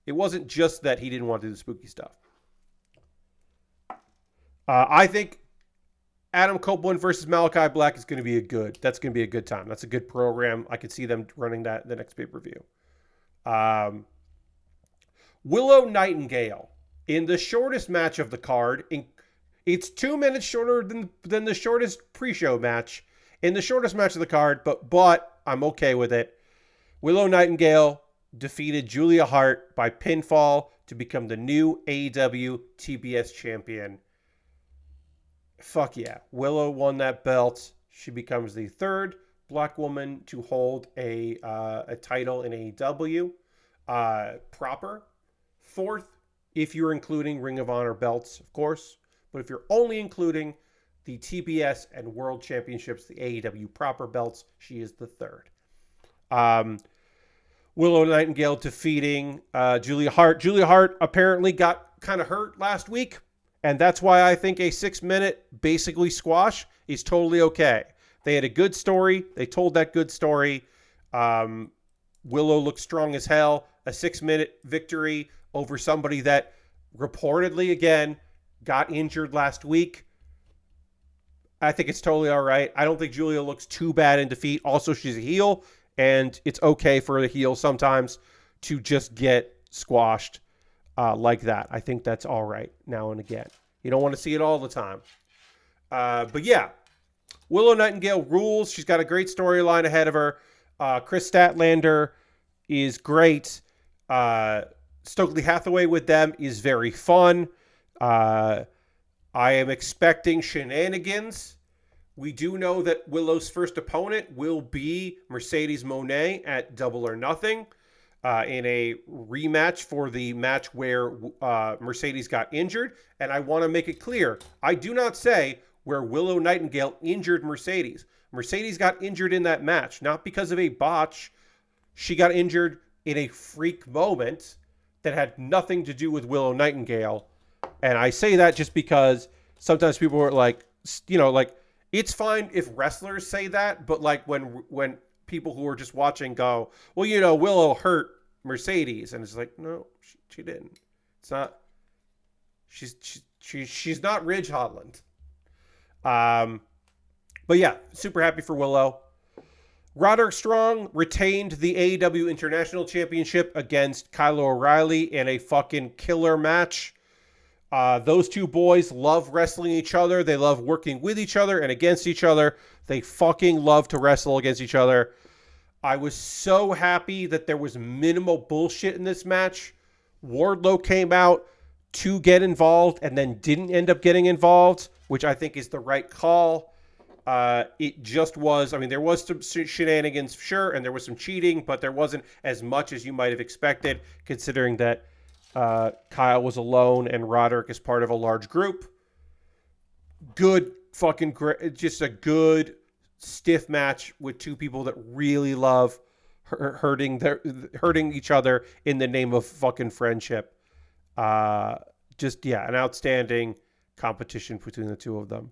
it wasn't just that he didn't want to do the spooky stuff. I think Adam Copeland versus Malachi Black is going to be that's going to be a good time. That's a good program. I could see them running that the next pay-per-view. Willow Nightingale in the shortest match of the card. It's 2 minutes shorter than the shortest pre-show match in the shortest match of the card, but I'm okay with it. Willow Nightingale defeated Julia Hart by pinfall to become the new AEW TBS champion. Fuck yeah. Willow won that belt. She becomes the third black woman to hold a title in AEW proper. Fourth, if you're including Ring of Honor belts, of course. But if you're only including the TBS and World Championships, the AEW proper belts, she is the third. Willow Nightingale defeating Julia Hart. Julia Hart apparently got kind of hurt last week, and that's why I think a 6-minute basically squash is totally okay. They had a good story. They told that good story. Willow looked strong as hell. A 6-minute victory over somebody that reportedly, again, got injured last week. I think it's totally all right. I don't think Julia looks too bad in defeat. Also, she's a heel, and it's okay for the heel sometimes to just get squashed like that. I think that's all right now and again. You don't want to see it all the time. But yeah, Willow Nightingale rules. She's got a great storyline ahead of her. Chris Statlander is great. Stokely Hathaway with them is very fun. I am expecting shenanigans. We do know that Willow's first opponent will be Mercedes Moné at Double or Nothing in a rematch for the match where Mercedes got injured. And I want to make it clear, I do not say where Willow Nightingale injured Mercedes. Mercedes got injured in that match, not because of a botch. She got injured in a freak moment that had nothing to do with Willow Nightingale. And I say that just because sometimes people are like, like, it's fine if wrestlers say that, but like when people who are just watching go, well, Willow hurt Mercedes, and it's like, no, she didn't. It's not. She's not Ridge Holland. But yeah, super happy for Willow. Roderick Strong retained the AEW International Championship against Kyle O'Reilly in a fucking killer match. Those two boys love wrestling each other. They love working with each other and against each other. They fucking love to wrestle against each other. I was so happy that there was minimal bullshit in this match. Wardlow came out to get involved and then didn't end up getting involved, which I think is the right call. It just was, there was some shenanigans, sure, and there was some cheating, but there wasn't as much as you might have expected, considering that Kyle was alone and Roderick is part of a large group. Good fucking great, just a good stiff match with two people that really love hurting each other in the name of fucking friendship. An outstanding competition between the two of them.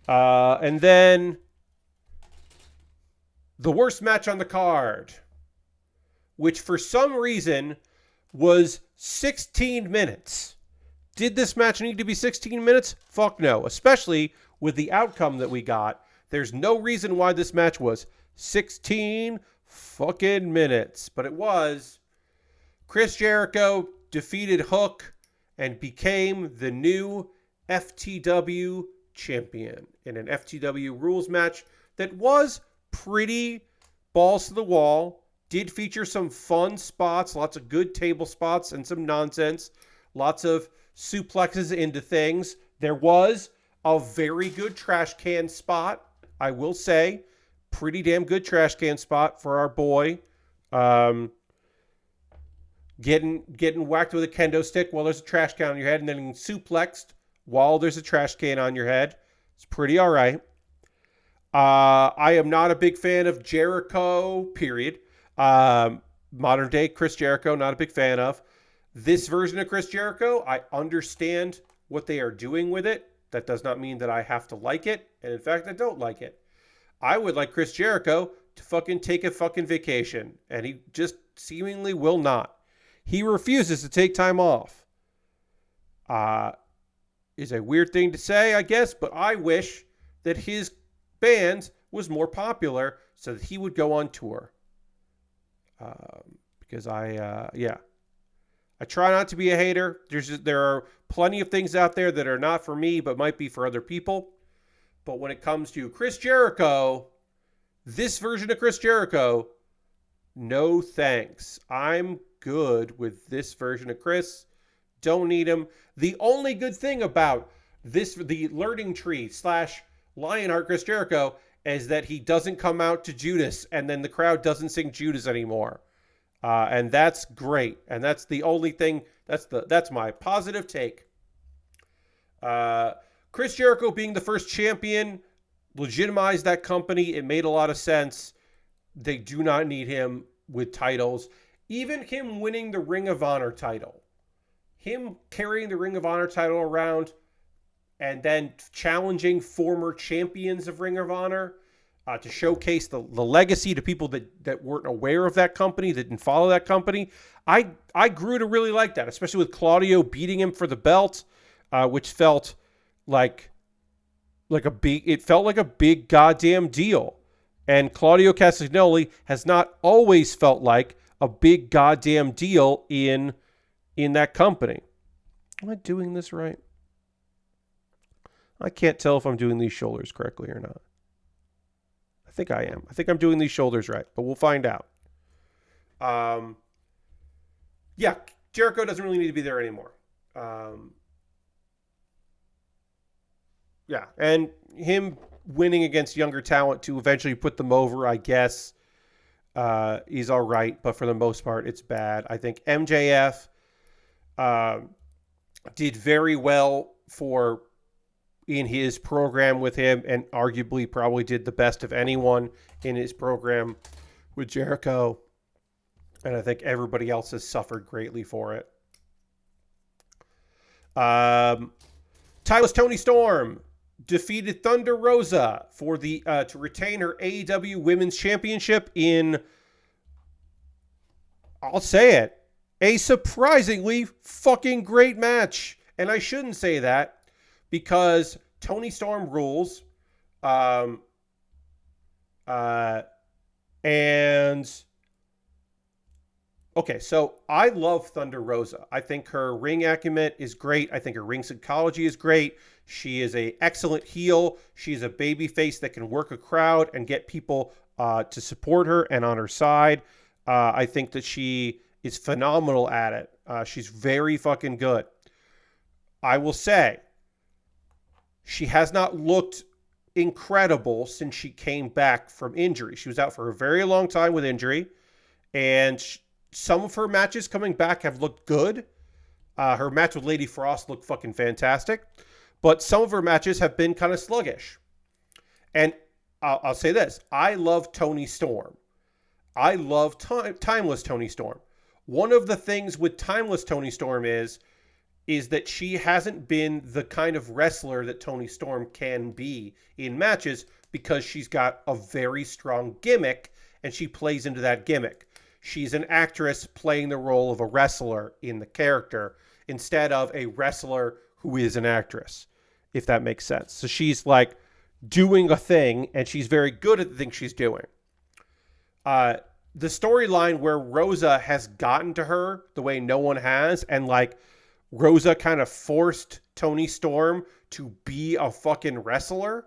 And then the worst match on the card, which for some reason was 16 minutes. Did this match need to be 16 minutes? Fuck no. Especially with the outcome that we got. There's no reason why this match was 16 fucking minutes. But it was. Chris Jericho defeated Hook and became the new FTW champion in an FTW rules match that was pretty balls to the wall. Did feature some fun spots, lots of good table spots and some nonsense, lots of suplexes into things. There was a very good trash can spot, I will say. Pretty damn good trash can spot for our boy. Getting whacked with a kendo stick while there's a trash can on your head, and then suplexed while there's a trash can on your head. It's pretty all right. I am not a big fan of Jericho, period. Modern day Chris Jericho, not a big fan of. This version of Chris Jericho, I understand what they are doing with it. That does not mean that I have to like it. And in fact, I don't like it. I would like Chris Jericho to fucking take a fucking vacation. And he just seemingly will not. He refuses to take time off. Is a weird thing to say, I guess, but I wish that his band was more popular so that he would go on tour. Because I try not to be a hater. There are plenty of things out there that are not for me, but might be for other people. But when it comes to Chris Jericho, this version of Chris Jericho, no thanks. I'm good with this version of Chris. Don't need him. The only good thing about the Learning Tree / Lionheart Chris Jericho is that he doesn't come out to Judas, and then the crowd doesn't sing Judas anymore. And that's great. And that's the only thing. That's my positive take. Chris Jericho being the first champion legitimized that company. It made a lot of sense. They do not need him with titles. Even him winning the Ring of Honor title. Him carrying the Ring of Honor title around and then challenging former champions of Ring of Honor to showcase the legacy to people that weren't aware of that company, that didn't follow that company. I grew to really like that, especially with Claudio beating him for the belt, which felt like a big goddamn deal. And Claudio Castagnoli has not always felt like a big goddamn deal in that company. Am I doing this right? I can't tell if I'm doing these shoulders correctly or not. I think I am. I think I'm doing these shoulders right, but we'll find out. Yeah, Jericho doesn't really need to be there anymore. Yeah, and him winning against younger talent to eventually put them over, I guess, he's all right, but for the most part, it's bad. I think MJF did very well in his program with him, and arguably probably did the best of anyone in his program with Jericho. And I think everybody else has suffered greatly for it. Timeless Toni Storm defeated Thunder Rosa for to retain her AEW Women's Championship in, I'll say it, a surprisingly fucking great match. And I shouldn't say that because Toni Storm rules. And okay, so I love Thunder Rosa. I think her ring acumen is great. I think her ring psychology is great. She is an excellent heel. She's a babyface that can work a crowd and get people to support her and on her side. I think that she is phenomenal at it. She's very fucking good. I will say, she has not looked incredible since she came back from injury. She was out for a very long time with injury, and some of her matches coming back have looked good. Her match with Lady Frost looked fucking fantastic, but some of her matches have been kind of sluggish. And I'll say this. I love Toni Storm. I love Timeless Toni Storm. One of the things with Timeless Toni Storm is that she hasn't been the kind of wrestler that Toni Storm can be in matches because she's got a very strong gimmick and she plays into that gimmick. She's an actress playing the role of a wrestler in the character instead of a wrestler who is an actress, if that makes sense. So she's like doing a thing and she's very good at the thing she's doing. The storyline where Rosa has gotten to her the way no one has, and like Rosa kind of forced Toni Storm to be a fucking wrestler,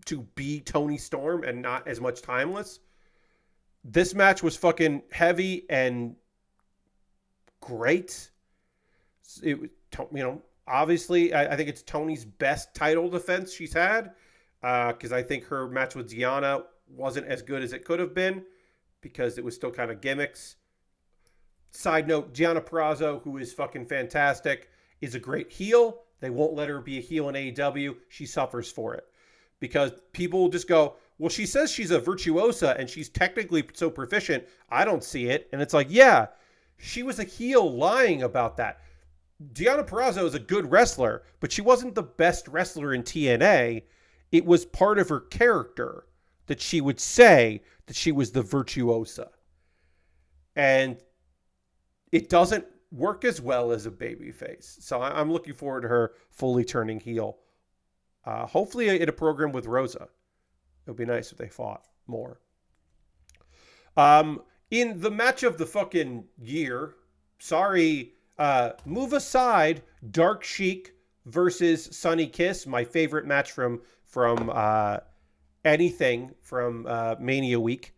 to be Toni Storm and not as much Timeless. This match was fucking heavy and great. It, obviously, I think it's Toni's best title defense she's had, because I think her match with Deonna wasn't as good as it could have been because it was still kind of gimmicks. Side note, Deonna Purrazzo, who is fucking fantastic, is a great heel. They won't let her be a heel in AEW. She suffers for it because people will just go, well, she says she's a virtuosa and she's technically so proficient. I don't see it. And it's like, yeah, she was a heel lying about that. Deonna Purrazzo is a good wrestler, but she wasn't the best wrestler in TNA. It was part of her character that she would say that she was the virtuosa. And it doesn't work as well as a babyface. So I'm looking forward to her fully turning heel. Hopefully in a program with Rosa. It would be nice if they fought more. In the match of the fucking year, move aside, Dark Sheik versus Sonny Kiss, my favorite match from anything from Mania Week.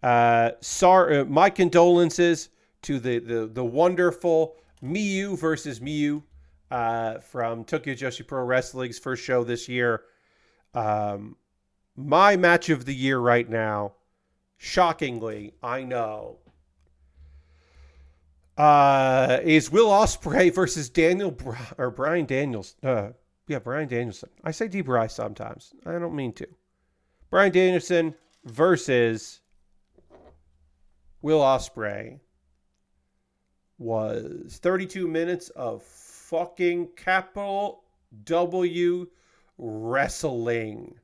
My condolences to the wonderful Miyu versus Miyu from Tokyo Joshi Pro Wrestling's first show this year. My match of the year right now, shockingly, I know, is Will Ospreay versus Bryan Danielson. Bryan Danielson. I say D-Bry sometimes. I don't mean to. Bryan Danielson versus Will Ospreay was 32 minutes of fucking capital W wrestling.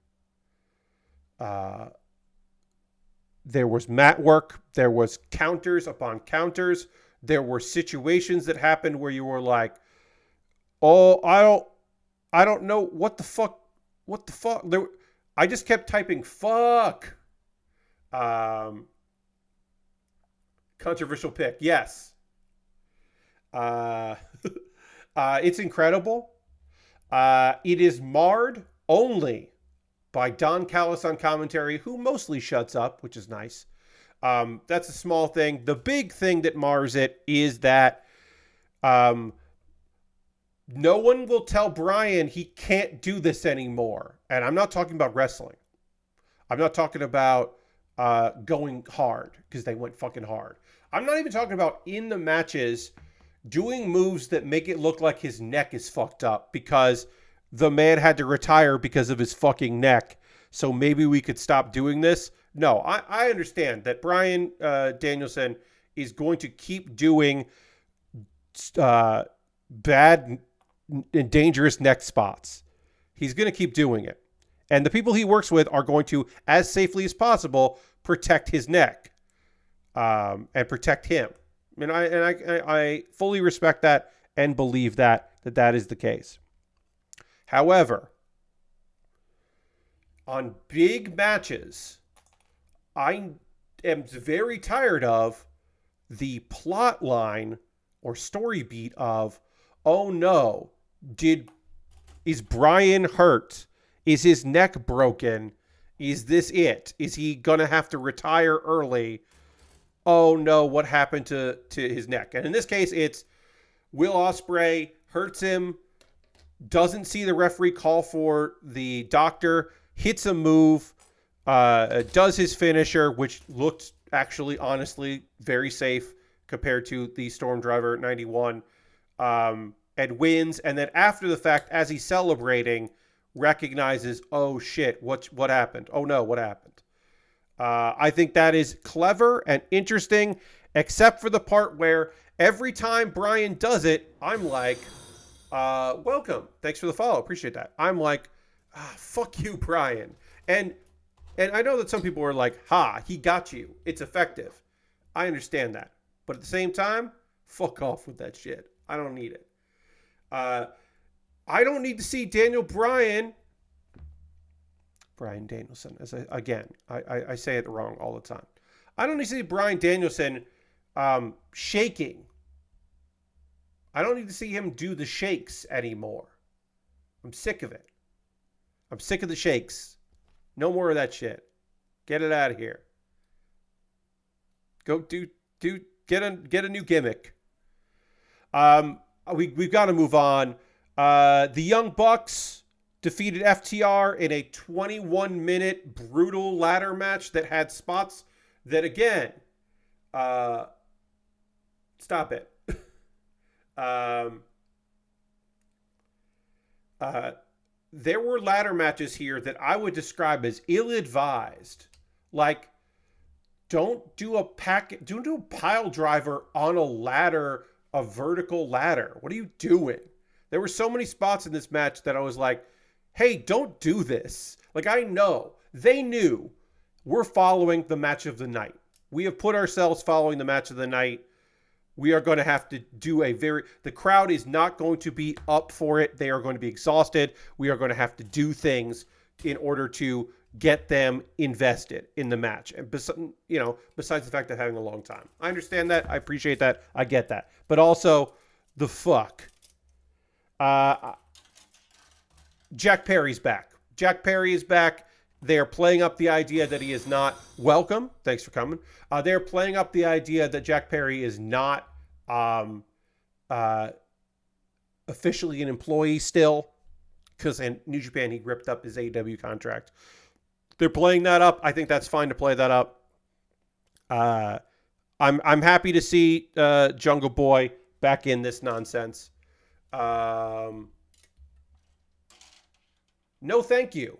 There was mat work. There was counters upon counters. There were situations that happened where you were like, oh, I don't know what the fuck. I just kept typing fuck. Controversial pick. Yes. It's incredible. It is marred only by Don Callis on commentary, who mostly shuts up, which is nice. That's a small thing. The big thing that mars it is that no one will tell Bryan he can't do this anymore. And I'm not talking about wrestling. I'm not talking about going hard, because they went fucking hard. I'm not even talking about in the matches doing moves that make it look like his neck is fucked up because the man had to retire because of his fucking neck. So maybe we could stop doing this. No, I understand that Bryan Danielson is going to keep doing bad and dangerous neck spots. He's going to keep doing it. And the people he works with are going to, as safely as possible, protect his neck and protect him. And I fully respect that and believe that is the case. However, on big matches, I am very tired of the plot line or story beat of, oh no, is Bryan hurt? Is his neck broken? Is this it? Is he going to have to retire early? Oh no, what happened to his neck? And in this case, it's Will Ospreay hurts him, doesn't see the referee call for the doctor, hits a move, does his finisher, which looked actually, honestly, very safe compared to the Storm Driver 91, and wins. And then after the fact, as he's celebrating, recognizes, oh shit, what happened? Oh no, what happened? I think that is clever and interesting, except for the part where every time Bryan does it, I'm like, welcome. Thanks for the follow. Appreciate that. I'm like, fuck you, Bryan. And I know that some people are like, ha, he got you. It's effective. I understand that. But at the same time, fuck off with that shit. I don't need it. I don't need to see Bryan Danielson. I say it wrong all the time. I don't need to see Bryan Danielson shaking. I don't need to see him do the shakes anymore. I'm sick of it. I'm sick of the shakes. No more of that shit. Get it out of here. Go get a new gimmick. We've got to move on. The Young Bucks defeated FTR in a 21-minute brutal ladder match that had spots that, again, stop it. There were ladder matches here that I would describe as ill-advised. Like, don't do a pile driver on a ladder, a vertical ladder. What are you doing? There were so many spots in this match that I was like, hey, don't do this. Like, I know. They knew we're following the match of the night. We have put ourselves following the match of the night. We are going to have to do the crowd is not going to be up for it. They are going to be exhausted. We are going to have to do things in order to get them invested in the match. And, besides the fact of having a long time. I understand that. I appreciate that. I get that. But also, the fuck. Jack Perry's back. Jack Perry is back. They're playing up the idea that he is not welcome. Thanks for coming. They're playing up the idea that Jack Perry is not officially an employee still, because in New Japan he ripped up his AEW contract. They're playing that up. I think that's fine to play that up. I'm happy to see Jungle Boy back in this nonsense. No, thank you.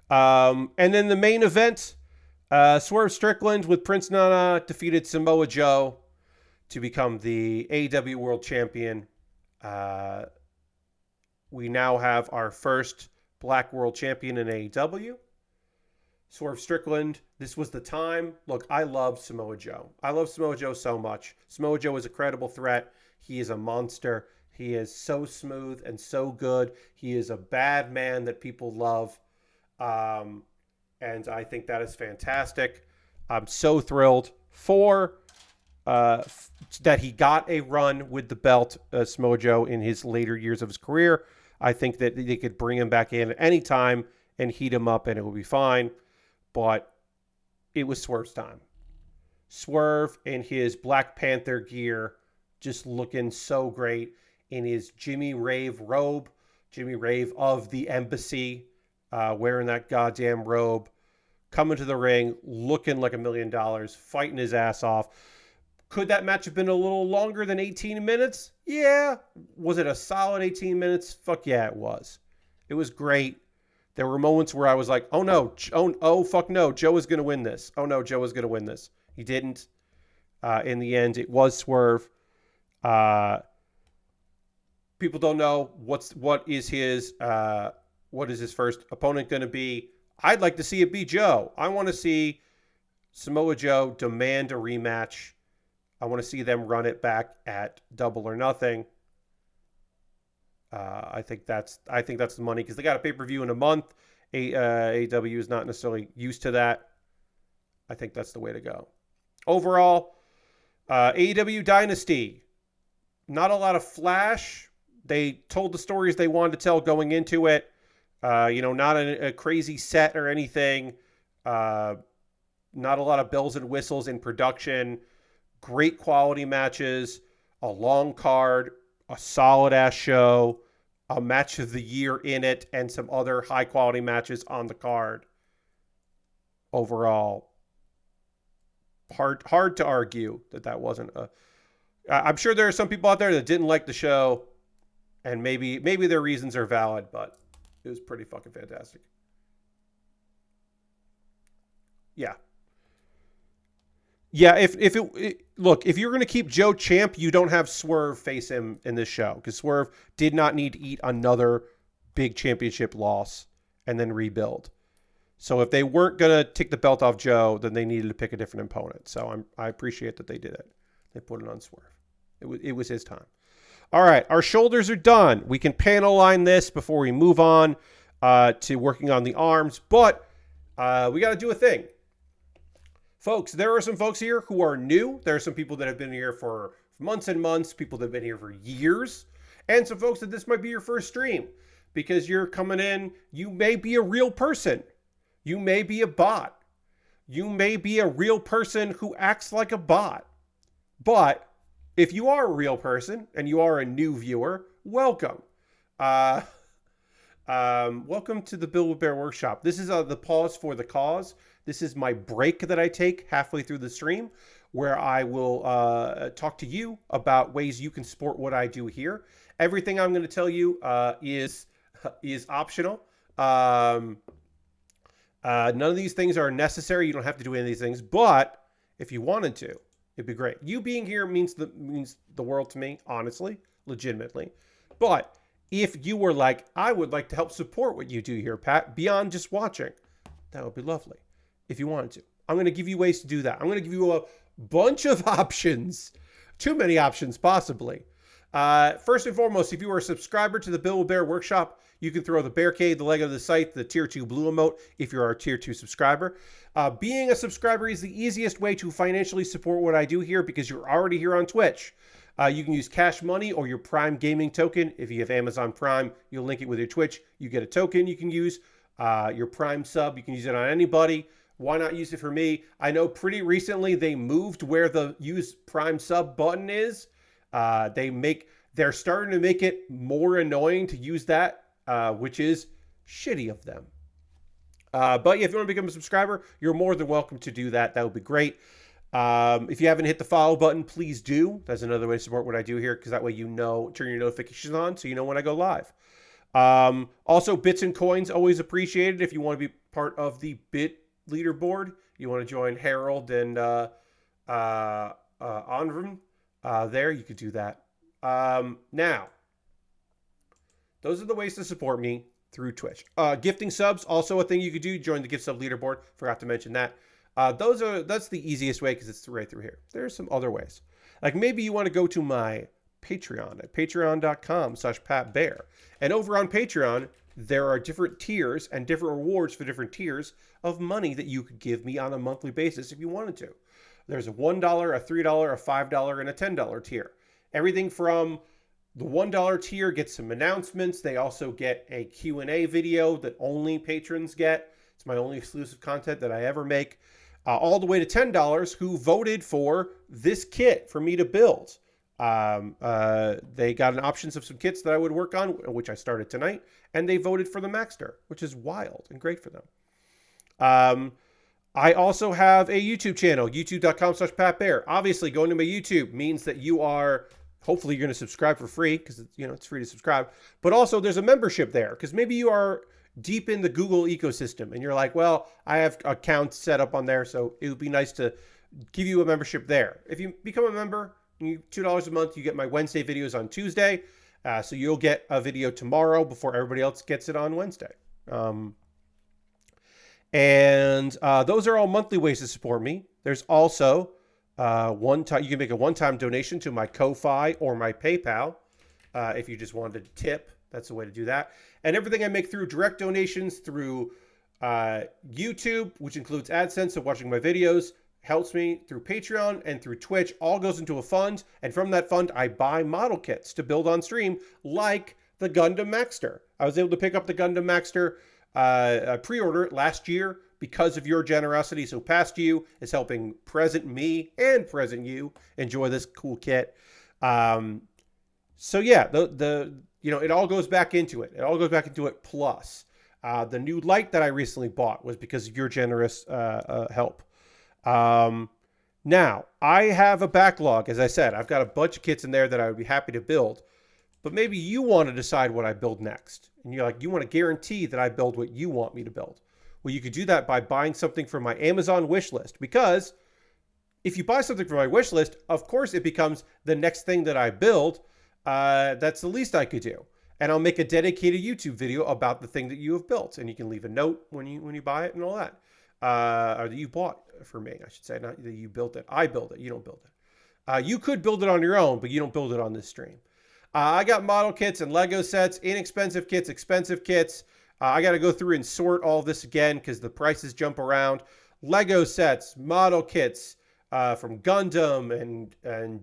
And then the main event, Swerve Strickland with Prince Nana defeated Samoa Joe to become the AEW World Champion. We now have our first Black World Champion in AEW. Swerve Strickland, this was the time. Look, I love Samoa Joe. I love Samoa Joe so much. Samoa Joe is a credible threat. He is a monster. He is so smooth and so good. He is a bad man that people love. And I think that is fantastic. I'm so thrilled for that he got a run with the belt, Samoa Joe, in his later years of his career. I think that they could bring him back in at any time and heat him up and it will be fine. But it was Swerve's time. Swerve in his Black Panther gear, just looking so great in his Jimmy Rave robe. Jimmy Rave of the Embassy, wearing that goddamn robe, coming to the ring, looking like $1 million, fighting his ass off. Could that match have been a little longer than 18 minutes? Yeah. Was it a solid 18 minutes? Fuck yeah, it was. It was great. There were moments where I was like, oh no, oh fuck no, Joe is going to win this. Oh no, Joe is going to win this. He didn't. In the end, it was Swerve. People don't know what is his first opponent going to be. I'd like to see it be Joe. I want to see Samoa Joe demand a rematch. I want to see them run it back at Double or Nothing. I think that's the money because they got a pay-per-view in a month. AEW is not necessarily used to that. I think that's the way to go. Overall, AEW Dynasty, not a lot of flash. They told the stories they wanted to tell going into it. Not a crazy set or anything. Not a lot of bells and whistles in production. Great quality matches. A long card. A solid-ass show. A match of the year in it. And some other high-quality matches on the card. Overall, hard to argue that wasn't a... I'm sure there are some people out there that didn't like the show. And maybe their reasons are valid, but... it was pretty fucking fantastic. Yeah. Yeah, if you're going to keep Joe champ, you don't have Swerve face him in this show because Swerve did not need to eat another big championship loss and then rebuild. So if they weren't going to take the belt off Joe, then they needed to pick a different opponent. So I appreciate that they did it. They put it on Swerve. It was his time. All right, our shoulders are done. We can panel line this before we move on to working on the arms, but we got to do a thing. Folks, there are some folks here who are new. There are some people that have been here for months and months, people that have been here for years, and some folks that this might be your first stream. because you're coming in. You may be a real person. You may be a bot. You may be a real person who acts like a bot. But if you are a real person and you are a new viewer, welcome. Welcome to the Build with Bear Workshop. This is the pause for the cause. This is my break that I take halfway through the stream, where I will talk to you about ways you can support what I do here. Everything I'm going to tell you is optional. None of these things are necessary. You don't have to do any of these things, but if you wanted to, it'd be great. You being here means the world to me, honestly, legitimately. But if you were like, I would like to help support what you do here, Pat, beyond just watching, that would be lovely. If you wanted to, I'm going to give you ways to do that. I'm going to give you a bunch of options, too many options possibly. First and foremost, if you are a subscriber to the Build with Bear Workshop, you can throw the Bearcade, the Lego of the site, the tier 2 blue emote if you're a tier 2 subscriber. Being a subscriber is the easiest way to financially support what I do here because you're already here on Twitch. You can use Cash Money or your Prime Gaming token. If you have Amazon Prime, you'll link it with your Twitch. You get a token you can use. Your Prime sub, you can use it on anybody. Why not use it for me? I know pretty recently they moved where the use Prime sub button is. They're starting to make it more annoying to use that, which is shitty of them. But yeah, if you want to become a subscriber, you're more than welcome to do that. That would be great. If you haven't hit the follow button, please do. That's another way to support what I do here, because that way you know, turn your notifications on so you know when I go live. Also, bits and coins, always appreciated. If you want to be part of the bit leaderboard, you want to join Harold and Onrum, there, you could do that. Now, those are the ways to support me through Twitch. Gifting subs, also a thing you could do. Join the gift sub leaderboard. Forgot to mention that. That's the easiest way because it's right through here. There's some other ways. Like maybe you want to go to my Patreon at patreon.com/PatBear. And over on Patreon, there are different tiers and different rewards for different tiers of money that you could give me on a monthly basis if you wanted to. There's a $1, a $3, a $5, and a $10 tier. Everything from the $1 tier gets some announcements. They also get a Q&A video that only patrons get. It's my only exclusive content that I ever make. All the way to $10 who voted for this kit for me to build. They got an options of some kits that I would work on, which I started tonight, and they voted for the Maxter, which is wild and great for them. I also have a YouTube channel, youtube.com/PatBear. Obviously, going to my YouTube means that you are, hopefully you're going to subscribe for free because it's free to subscribe. But also there's a membership there because maybe you are deep in the Google ecosystem and you're like, well, I have accounts set up on there, so it would be nice to give you a membership there. If you become a member, $2 a month, you get my Wednesday videos on Tuesday. So you'll get a video tomorrow before everybody else gets it on Wednesday. Those are all monthly ways to support me. There's also you can make a one-time donation to my Ko-Fi or my PayPal. If you just wanted to tip, that's the way to do that. And everything I make through direct donations through YouTube, which includes AdSense, so watching my videos, helps me through Patreon and through Twitch, all goes into a fund. And from that fund, I buy model kits to build on stream, like the Gundam Maxter. I was able to pick up the Gundam Maxter pre-order last year because of your generosity. So past you is helping present me and present you enjoy this cool kit. So yeah, it all goes back into it. It all goes back into it. Plus, the new light that I recently bought was because of your generous help. Now, I have a backlog. As I said, I've got a bunch of kits in there that I would be happy to build. But maybe you want to decide what I build next. And you're like, you want to guarantee that I build what you want me to build. Well, you could do that by buying something from my Amazon wish list. Because if you buy something from my wish list, of course it becomes the next thing that I build. That's the least I could do. And I'll make a dedicated YouTube video about the thing that you have built. And you can leave a note when you buy it and all that. Or that you bought for me, I should say. Not that you built it. I build it. You don't build it. You could build it on your own, but you don't build it on this stream. I got model kits and Lego sets, inexpensive kits, expensive kits. I got to go through and sort all this again because the prices jump around. Lego sets, model kits from Gundam and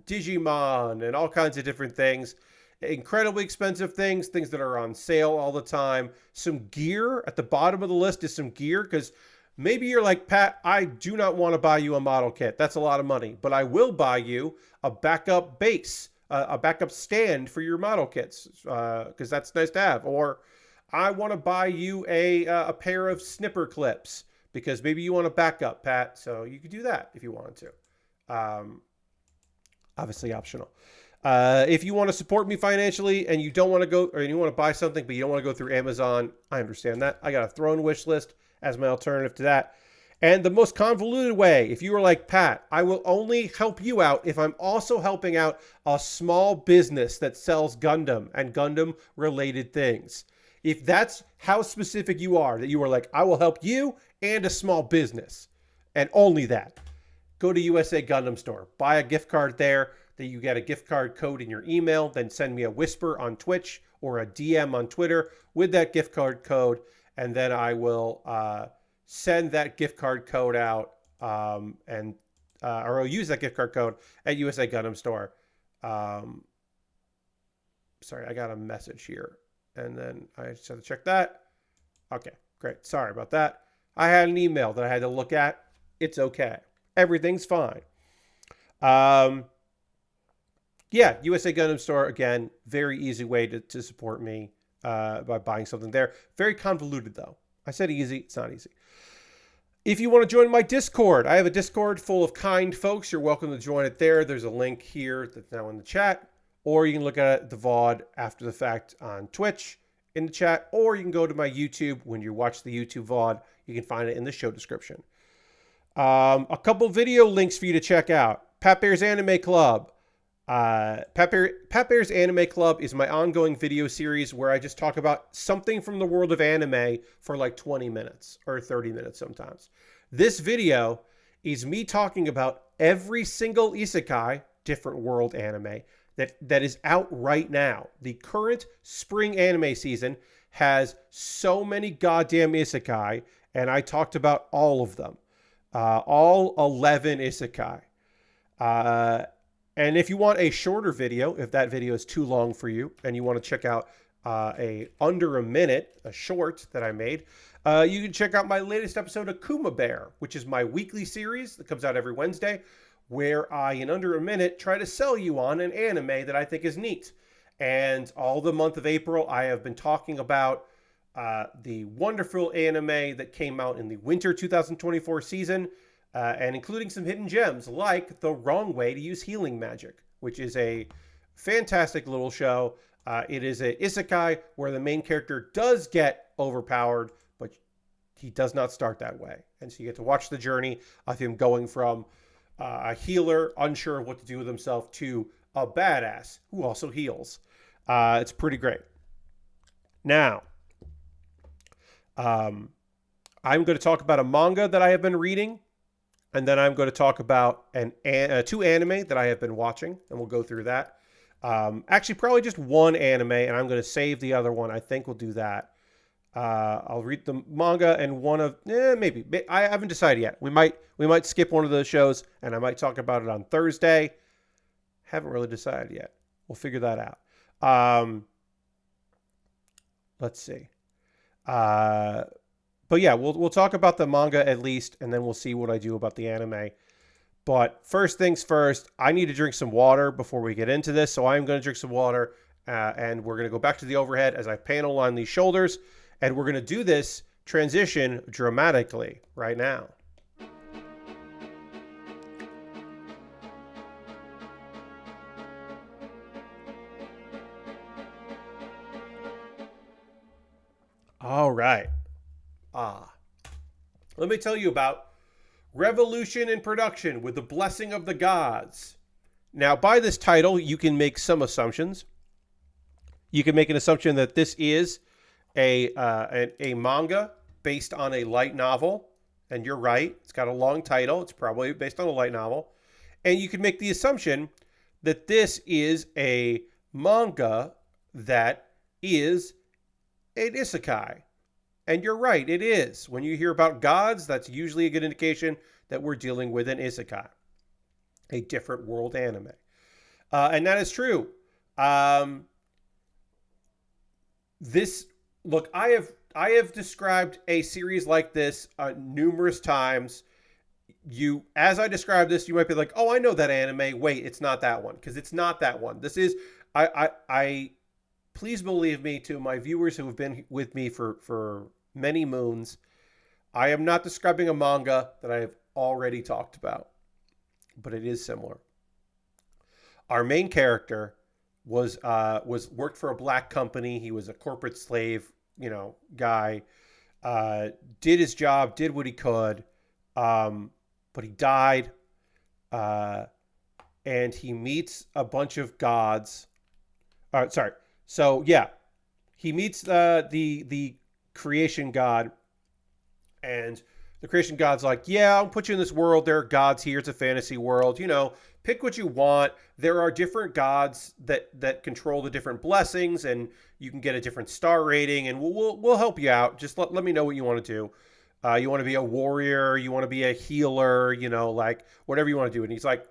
Digimon and all kinds of different things. incredibly expensive things that are on sale all the time. Some gear at the bottom of the list is some gear, because maybe you're like, Pat, I do not want to buy you a model kit. That's a lot of money, but I will buy you a backup base, a backup stand for your model kits, because that's nice to have. Or I want to buy you a pair of snipper clips, because maybe you want a backup, Pat. So you could do that if you wanted to. Obviously optional. If you want to support me financially and you don't want to go, or you want to buy something, but you don't want to go through Amazon, I understand that. I got a Throne wish list as my alternative to that. And the most convoluted way, if you were like, Pat, I will only help you out if I'm also helping out a small business that sells Gundam and Gundam related things. If that's how specific you are, that you are like, I will help you and a small business, and only that, go to USA Gundam Store, buy a gift card there, that you get a gift card code in your email, then send me a whisper on Twitch or a DM on Twitter with that gift card code, and then I will send that gift card code out, or I'll use that gift card code at USA Gundam Store. Sorry, I got a message here, and then I just have to check that. Okay, great. Sorry about that. I had an email that I had to look at. It's okay. Everything's fine. Yeah, USA Gundam Store, again, very easy way to support me by buying something there. Very convoluted, though. I said easy. It's not easy. If you want to join my Discord, I have a Discord full of kind folks. You're welcome to join it there. There's a link here that's now in the chat. Or you can look at the VOD after the fact on Twitch in the chat. Or you can go to my YouTube. When you watch the YouTube VOD, you can find it in the show description. A couple video links for you to check out. Pat Bear's Anime Club. Pat Bear's Anime Club is my ongoing video series where I just talk about something from the world of anime for like 20 minutes or 30 minutes sometimes. This video is me talking about every single isekai, different world anime, that is out right now. The current spring anime season has so many goddamn isekai, and I talked about all of them. All 11 isekai. And if you want a shorter video, if that video is too long for you and you want to check out a under a minute, a short that I made, you can check out my latest episode of Kuma Bear, which is my weekly series that comes out every Wednesday, where I, in under a minute, try to sell you on an anime that I think is neat. And all the month of April, I have been talking about the wonderful anime that came out in the winter 2024 season, and including some hidden gems like The Wrong Way to Use Healing Magic, which is a fantastic little show. It is a isekai where the main character does get overpowered, but he does not start that way. And so you get to watch the journey of him going from a healer, unsure of what to do with himself, to a badass who also heals. It's pretty great. Now, I'm going to talk about a manga that I have been reading, and then I'm going to talk about two anime that I have been watching, and we'll go through that. Actually, probably just one anime, and I'm going to save the other one. I think we'll do that. I'll read the manga and one of maybe I haven't decided yet. We might skip one of those shows, and I might talk about it on Thursday. Haven't really decided yet. We'll figure that out. Let's see. But yeah, we'll talk about the manga at least, and then we'll see what I do about the anime. But first things first, I need to drink some water before we get into this. So I'm going to drink some water, and we're going to go back to the overhead as I panel on these shoulders. And we're going to do this transition dramatically right now. All right. Let me tell you about Revolution in Production with the Blessing of the Gods. Now, by this title, you can make some assumptions. You can make an assumption that this is a manga based on a light novel, and you're right. It's got a long title. It's probably based on a light novel. And you can make the assumption that this is a manga that is an isekai. And you're right, it is. When you hear about gods, that's usually a good indication that we're dealing with an isekai, a different world anime. And that is true. this look, I have described a series like this numerous times. You, as I describe this, you might be like, oh, I know that anime. Wait, it's not that one, because it's not that one. This is I please believe me, to my viewers who have been with me for many moons, I am not describing a manga that I have already talked about, but it is similar. Our main character was worked for a black company. He was a corporate slave, guy. Uh, did his job, did what he could, but he died. Uh, and he meets a bunch of gods. Sorry. So yeah, he meets the creation god, and the creation god's like, yeah, I'll put you in this world. There are gods here. It's a fantasy world. Pick what you want. There are different gods that control the different blessings, and you can get a different star rating, and we'll help you out. Just let me know what you want to do. You want to be a warrior, you want to be a healer, like whatever you want to do. And he's like,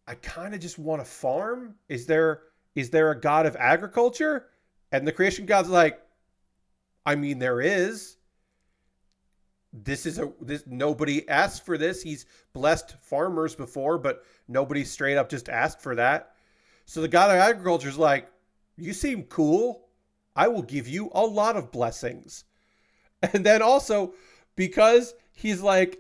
I kind of just want to farm. Is there a god of agriculture? And the creation god's like, I mean, there is. This nobody asked for this. He's blessed farmers before, but nobody straight up just asked for that. So the god of agriculture is like, you seem cool. I will give you a lot of blessings. And then also, because he's like,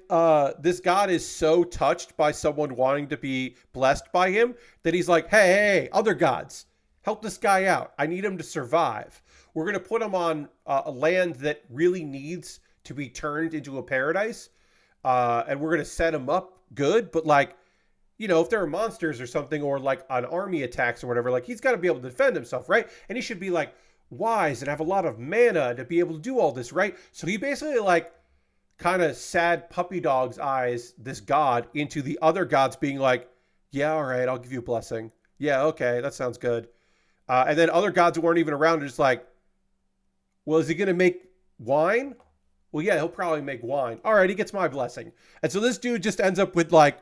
this god is so touched by someone wanting to be blessed by him that he's like, hey, other gods, help this guy out. I need him to survive. We're going to put him on a land that really needs to be turned into a paradise. And we're going to set him up good. But like, if there are monsters or something, or like an army attacks or whatever, like he's got to be able to defend himself, right? And he should be like wise and have a lot of mana to be able to do all this, right? So he basically like kind of sad puppy dog's eyes this god into the other gods being like, yeah, all right, I'll give you a blessing. Yeah, okay, that sounds good. And then other gods who weren't even around are just like, well, is he going to make wine? Well, yeah, he'll probably make wine. All right, he gets my blessing. And so this dude just ends up with like,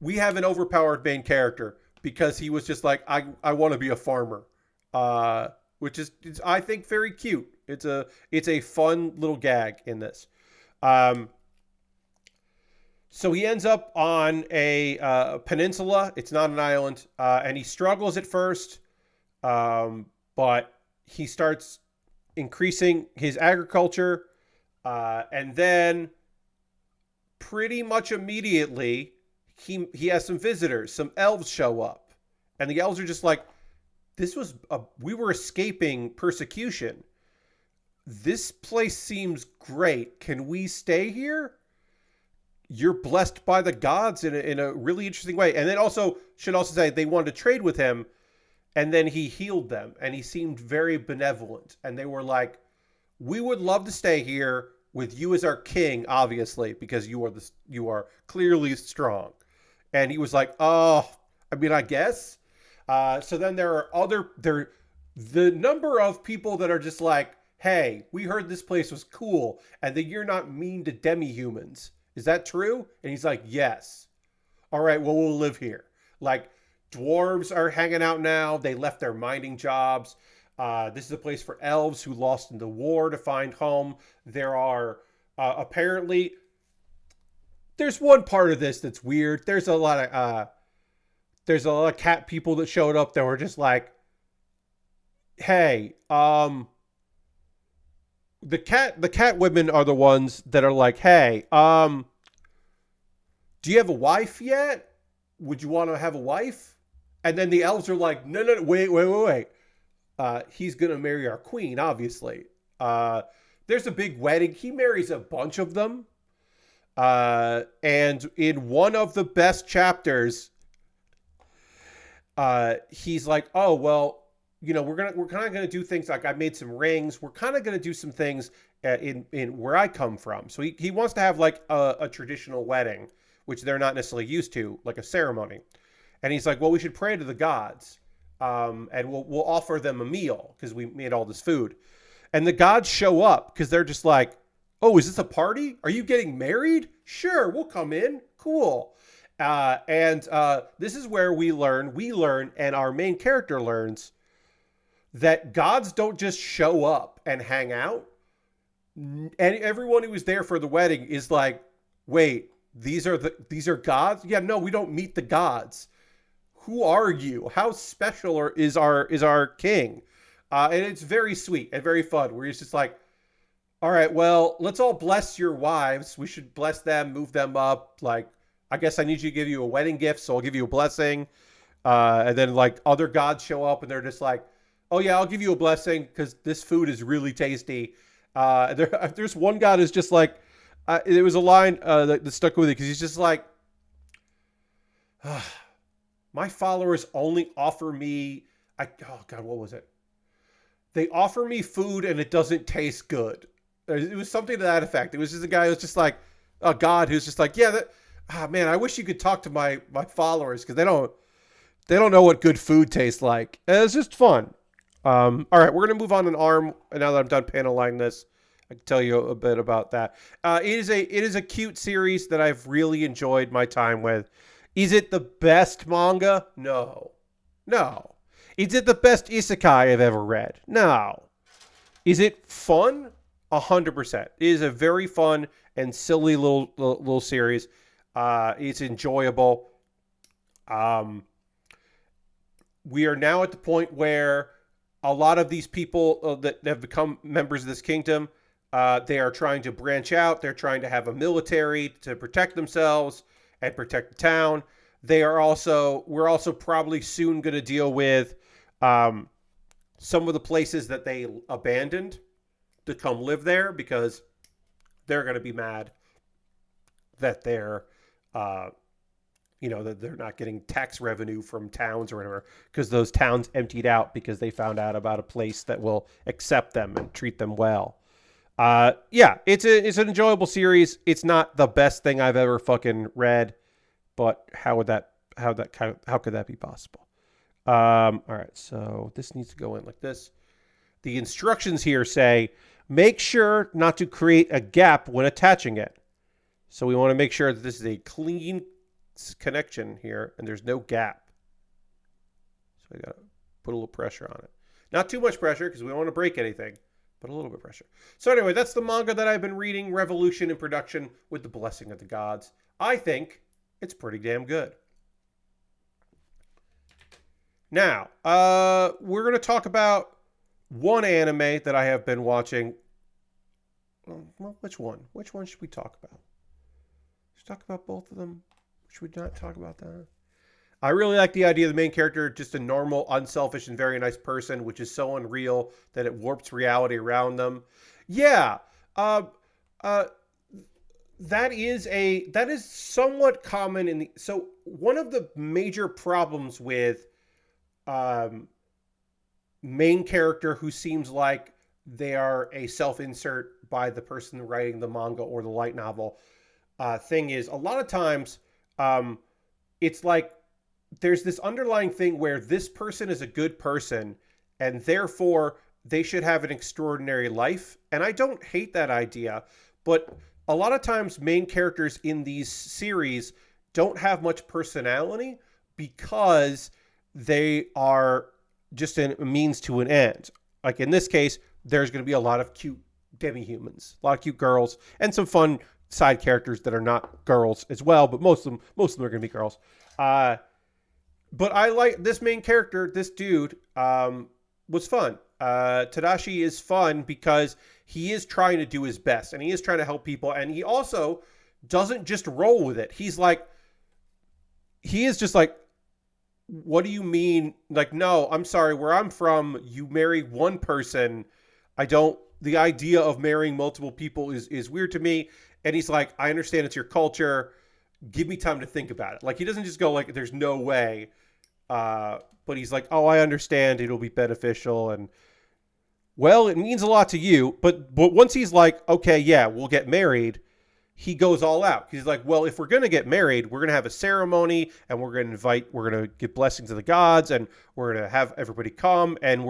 we have an overpowered main character because he was just like, I want to be a farmer. Which is, I think, very cute. It's a fun little gag in this. So he ends up on a peninsula. It's not an island, and he struggles at first, but he starts increasing his agriculture, and then pretty much immediately he has some visitors. Some elves show up, and the elves are just like, we were escaping persecution. This place seems great. Can we stay here? You're blessed by the gods in a really interesting way. And then should also say they wanted to trade with him, and then he healed them, and he seemed very benevolent. And they were like, we would love to stay here with you as our king, obviously, because you are clearly strong. And he was like, oh, I mean, I guess. So then the number of people that are just like, hey, we heard this place was cool and that you're not mean to demi-humans. Is that true? And he's like, yes. All right, well, we'll live here. Like, dwarves are hanging out now. They left their mining jobs. This is a place for elves who lost in the war to find home. There are apparently, there's one part of this that's weird. There's a lot of cat people that showed up that were just like, hey, the cat women are the ones that are like, hey, do you have a wife yet? Would you want to have a wife? And then the elves are like, no, wait. He's going to marry our queen, obviously. There's a big wedding. He marries a bunch of them. And in one of the best chapters, he's like, oh, well, we're kind of gonna do things like I made some rings. We're kind of gonna do some things in where I come from. So he wants to have like a traditional wedding, which they're not necessarily used to, like a ceremony. And he's like, well, we should pray to the gods, and we'll offer them a meal because we made all this food. And the gods show up because they're just like, oh, is this a party? Are you getting married? Sure, we'll come in. Cool. And this is where we learn, and our main character learns, that gods don't just show up and hang out. And everyone who was there for the wedding is like, wait, these are gods? Yeah, no, we don't meet the gods. Who are you? How special is our king? And it's very sweet and very fun. Where he's just like, all right, well, let's all bless your wives. We should bless them, move them up. Like, I guess I need you to give you a wedding gift, so I'll give you a blessing. And then like other gods show up, and they're just like, oh yeah, I'll give you a blessing because this food is really tasty. There's one god who's just like, there was a line that stuck with me because he's just like, my followers only offer me, oh God, what was it? They offer me food and it doesn't taste good. It was something to that effect. It was just a guy who's just like, a god who's just like, yeah, man, I wish you could talk to my followers because they don't know what good food tastes like. And it's just fun. All right, we're gonna move on an arm. Now that I'm done paneling this, I can tell you a bit about that. It is a cute series that I've really enjoyed my time with. Is it the best manga? No. Is it the best isekai I've ever read? No. Is it fun? 100%. It is a very fun and silly little series. It's enjoyable. We are now at the point where a lot of these people that have become members of this kingdom, they are trying to branch out. They're trying to have a military to protect themselves and protect the town. We're also probably soon going to deal with some of the places that they abandoned to come live there because they're going to be mad that that they're not getting tax revenue from towns or whatever because those towns emptied out because they found out about a place that will accept them and treat them well. It's an enjoyable series. It's not the best thing I've ever fucking read, but how could that be possible? All right, so this needs to go in like this. The instructions here say, make sure not to create a gap when attaching it. So we want to make sure that this is a clean connection here and there's no gap. So we got to put a little pressure on it. Not too much pressure because we don't want to break anything, but a little bit of pressure. So anyway, that's the manga that I've been reading, Revolution in Production with the Blessing of the Gods. I think it's pretty damn good. Now, we're going to talk about one anime that I have been watching. Well, which one? Which one should we talk about? Should we talk about both of them? Should we not talk about that? I really like the idea of the main character, just a normal, unselfish, and very nice person, which is so unreal that it warps reality around them. Yeah. That is somewhat common so one of the major problems with main character who seems like they are a self-insert by the person writing the manga or the light novel thing is a lot of times it's like there's this underlying thing where this person is a good person and therefore they should have an extraordinary life. And I don't hate that idea, but a lot of times main characters in these series don't have much personality because they are just a means to an end. Like in this case, there's going to be a lot of cute demi-humans, a lot of cute girls, and some fun side characters that are not girls as well, but most of them are going to be girls. But I like this main character, this dude, was fun. Tadashi is fun because he is trying to do his best and he is trying to help people. And he also doesn't just roll with it. He is just like, what do you mean? Like, no, I'm sorry. Where I'm from, you marry one person. The idea of marrying multiple people is weird to me. And he's like, I understand it's your culture. Give me time to think about it. Like, he doesn't just go like, there's no way. But he's like, oh, I understand. It'll be beneficial. And well, it means a lot to you. But once he's like, okay, yeah, we'll get married, he goes all out. He's like, well, if we're going to get married, we're going to have a ceremony and we're going to give blessings to the gods and we're going to have everybody come and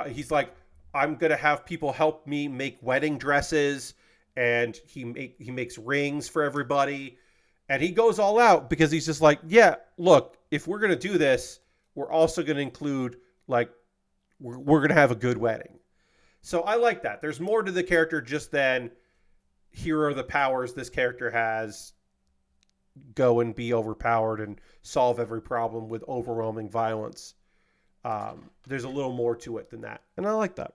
he's like, I'm going to have people help me make wedding dresses and he makes rings for everybody. And he goes all out because he's just like, yeah, look, if we're going to do this, we're also going to include like we're going to have a good wedding. So I like that. There's more to the character just than here are the powers this character has. Go and be overpowered and solve every problem with overwhelming violence. There's a little more to it than that. And I like that.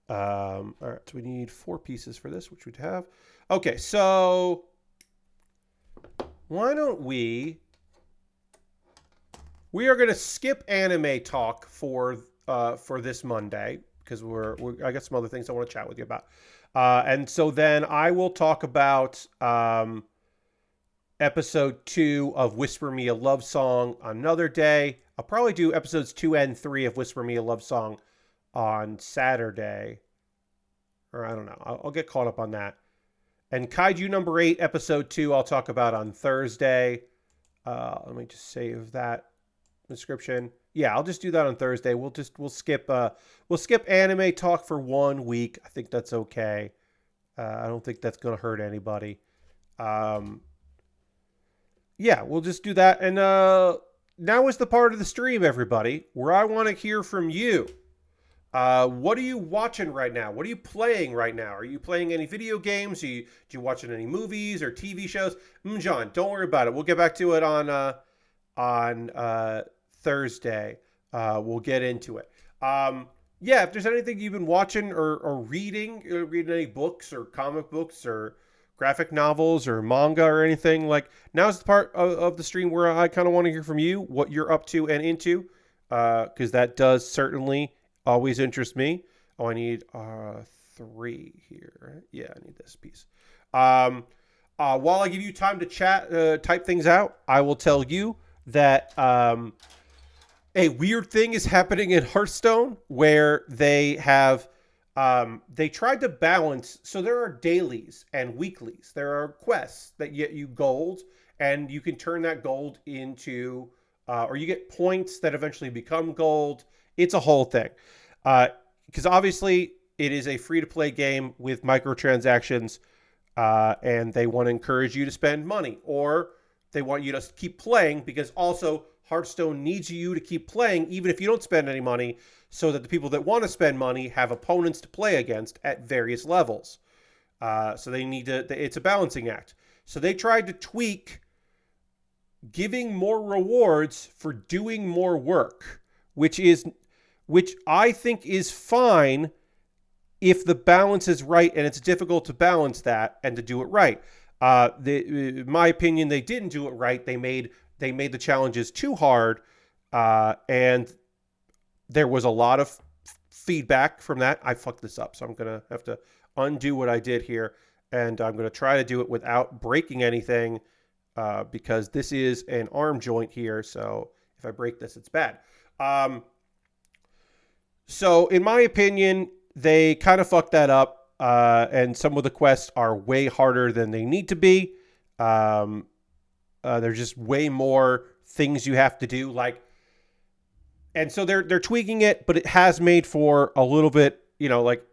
All right, so we need 4 pieces for this, which we'd have. Okay, so why don't we are going to skip anime talk for this Monday because I got some other things I want to chat with you about. And so then I will talk about episode 2 of Whisper Me a Love Song another day. I'll probably do episodes 2 and 3 of Whisper Me a Love Song on Saturday. Or I don't know. I'll get caught up on that. And Kaiju number 8, episode 2, I'll talk about on Thursday. Let me just save that description. Yeah, I'll just do that on Thursday. We'll skip anime talk for 1 week. I think that's okay. I don't think that's going to hurt anybody. Yeah, we'll just do that. And now is the part of the stream, everybody, where I want to hear from you. What are you watching right now? What are you playing right now? Are you playing any video games? Do you watching any movies or TV shows? John, don't worry about it. We'll get back to it on Thursday. We'll get into it. Yeah, if there's anything you've been watching or reading any books or comic books or graphic novels or manga or anything, like now's the part of the stream where I kind of want to hear from you, what you're up to and into, because that does certainly always interest me. Oh, I need 3 here. Yeah, I need this piece. While I give you time to chat, type things out, I will tell you that a weird thing is happening in Hearthstone where they have they tried to balance. So there are dailies and weeklies. There are quests that get you gold, and you can turn that gold into, or you get points that eventually become gold. It's a whole thing. Because obviously it is a free-to-play game with microtransactions, and they want to encourage you to spend money, or they want you to keep playing because also Hearthstone needs you to keep playing even if you don't spend any money, so that the people that want to spend money have opponents to play against at various levels. So they need to, it's a balancing act. So they tried to tweak giving more rewards for doing more work, which I think is fine if the balance is right, and it's difficult to balance that and to do it right. In my opinion, they didn't do it right. They made the challenges too hard, and there was a lot of feedback from that. I fucked this up, so I'm going to have to undo what I did here, and I'm going to try to do it without breaking anything, because this is an arm joint here, so if I break this, it's bad. So in my opinion, they kind of fucked that up, and some of the quests are way harder than they need to be. There's just way more things you have to do, and so they're tweaking it, but it has made for a little bit, like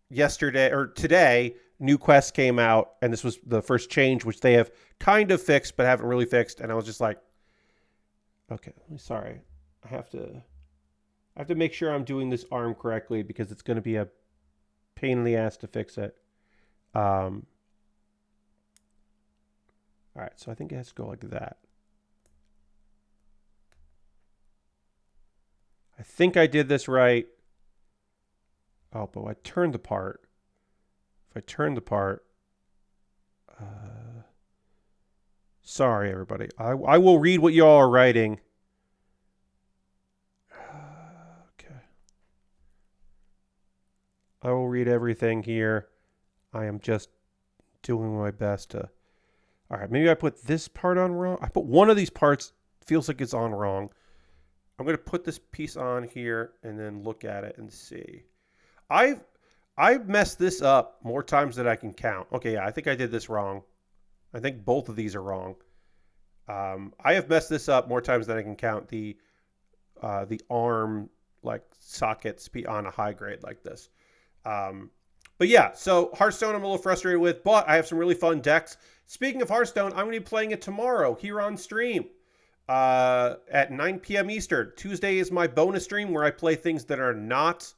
yesterday or today, new quests came out, and this was the first change, which they have kind of fixed, but haven't really fixed. And I was just like, okay, sorry, I have to make sure I'm doing this arm correctly because it's going to be a pain in the ass to fix it. All right, so I think it has to go like that. I think I did this right. Oh, but I turned the part. If I turn the part, sorry everybody. I will read what y'all are writing. Okay. I will read everything here. I am just doing my best to. All right, maybe I put this part on wrong. I put one of these parts, feels like it's on wrong. I'm going to put this piece on here and then look at it and see. I've messed this up more times than I can count. Okay, yeah, I think I did this wrong. I think both of these are wrong. I have messed this up more times than I can count. The arm sockets on a high grade like this. But yeah, so Hearthstone I'm a little frustrated with, but I have some really fun decks. Speaking of Hearthstone, I'm going to be playing it tomorrow here on stream. at 9 p.m. Eastern. Tuesday is my bonus stream where I play things that are not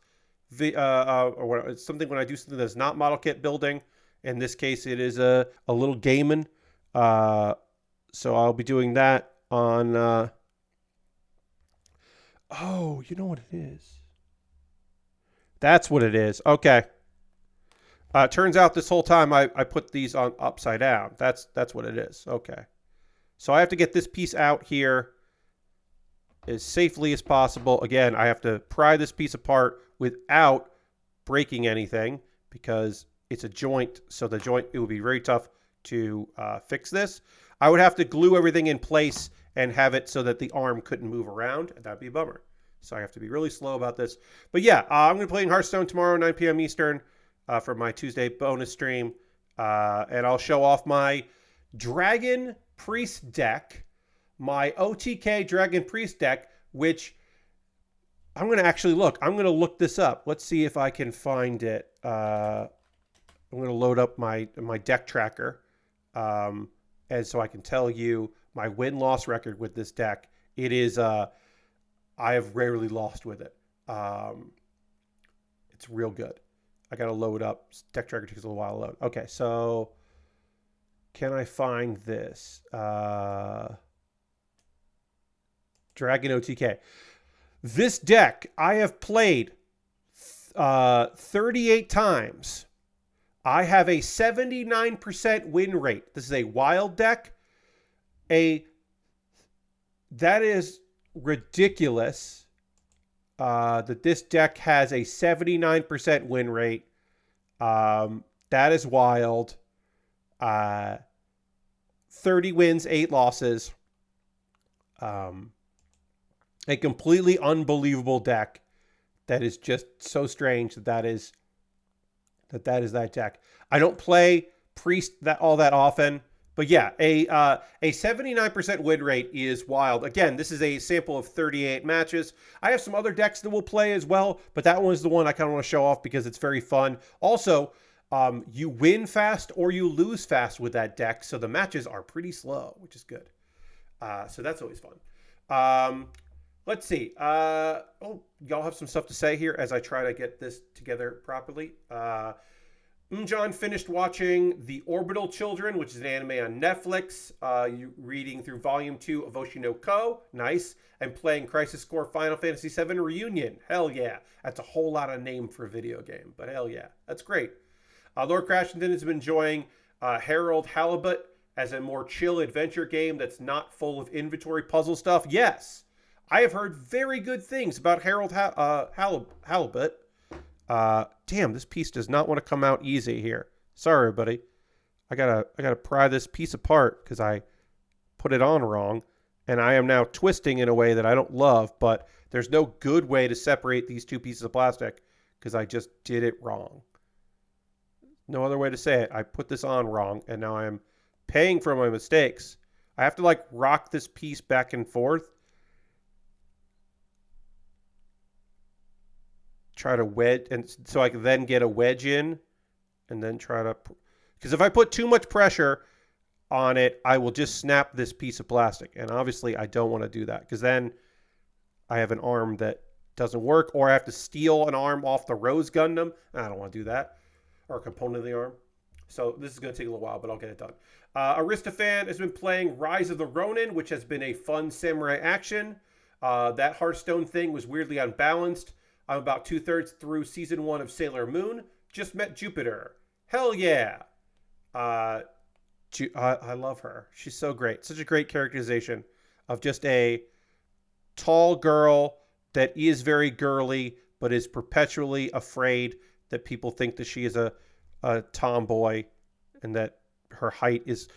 or something when I do something that's not model kit building. In this case, it is a little gaming. So I'll be doing that on. Oh, you know what it is? That's what it is. Okay. Turns out this whole time I put these on upside down. That's what it is. Okay. So I have to get this piece out here as safely as possible. Again, I have to pry this piece apart without breaking anything because it's a joint. So the joint, it would be very tough to fix this. I would have to glue everything in place and have it so that the arm couldn't move around. And that'd be a bummer. So I have to be really slow about this. But yeah, I'm going to play in Hearthstone tomorrow, 9 p.m. Eastern for my Tuesday bonus stream. And I'll show off my Dragon Priest deck, my OTK Dragon Priest deck, which I'm going to actually look. I'm going to look this up. Let's see if I can find it. I'm going to load up my deck tracker. And so I can tell you my win-loss record with this deck. It is, I have rarely lost with it. It's real good. I got to load up. Deck tracker takes a little while to load. Okay, so can I find this? Dragon OTK. This deck I have played 38 times. I have a 79% win rate. This is a wild deck. That is ridiculous. That this deck has a 79% win rate. That is wild. 30 wins, 8 losses. A completely unbelievable deck that is just so strange that is that deck. I don't play Priest all that often, but yeah, a 79% win rate is wild. Again, this is a sample of 38 matches. I have some other decks that we'll play as well, but that one is the one I kind of want to show off because it's very fun. Also, you win fast or you lose fast with that deck, so the matches are pretty slow, which is good. So that's always fun. Let's see. Y'all have some stuff to say here as I try to get this together properly. John finished watching The Orbital Children, which is an anime on Netflix. You reading through Volume 2 of Oshi no Ko. Nice. And playing Crisis Core Final Fantasy VII Reunion. Hell yeah. That's a whole lot of name for a video game, but hell yeah. That's great. Lord Crashington has been enjoying Harold Halibut as a more chill adventure game that's not full of inventory puzzle stuff. Yes. I have heard very good things about Harold Halibut. Damn, this piece does not want to come out easy here. Sorry, buddy. I gotta pry this piece apart because I put it on wrong, and I am now twisting in a way that I don't love. But there's no good way to separate these two pieces of plastic because I just did it wrong. No other way to say it. I put this on wrong, and now I am paying for my mistakes. I have to like rock this piece back and forth. Try to wedge, and so I can then get a wedge in and then try to, because if I put too much pressure on it, I will just snap this piece of plastic. And obviously I don't want to do that because then I have an arm that doesn't work, or I have to steal an arm off the Rose Gundam. I don't want to do that, or a component of the arm. So this is going to take a little while, but I'll get it done. Aristofan has been playing Rise of the Ronin, which has been a fun samurai action. That Hearthstone thing was weirdly unbalanced. I'm about 2/3 through season 1 of Sailor Moon. Just met Jupiter. Hell yeah. I love her. She's so great. Such a great characterization of just a tall girl that is very girly, but is perpetually afraid that people think that she is a tomboy and that her height is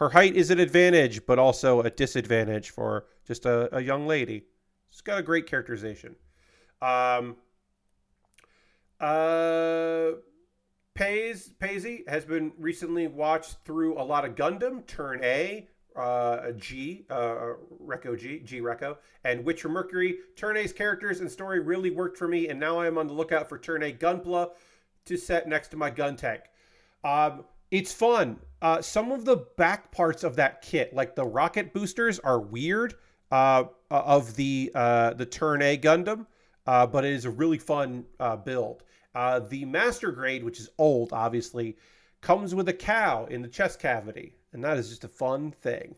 an advantage, but also a disadvantage for just a young lady. She's got a great characterization. Paisy has been recently watched through a lot of Gundam, Turn A, Recco, and Witcher Mercury. Turn A's characters and story really worked for me, and now I am on the lookout for Turn A Gunpla to set next to my gun tank. It's fun. Some of the back parts of that kit, like the rocket boosters, are weird. Of the Turn A Gundam, but it is a really fun build. The Master Grade, which is old, obviously, comes with a cow in the chest cavity, and that is just a fun thing.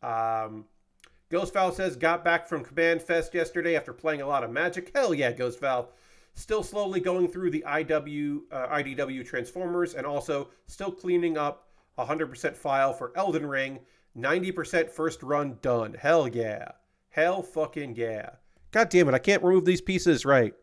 Ghostfowl says, got back from Command Fest yesterday after playing a lot of Magic. Hell yeah, Ghostfowl. Still slowly going through the IDW Transformers, and also still cleaning up 100% file for Elden Ring. 90% first run done. Hell yeah. Hell fucking yeah. God damn it, I can't remove these pieces right.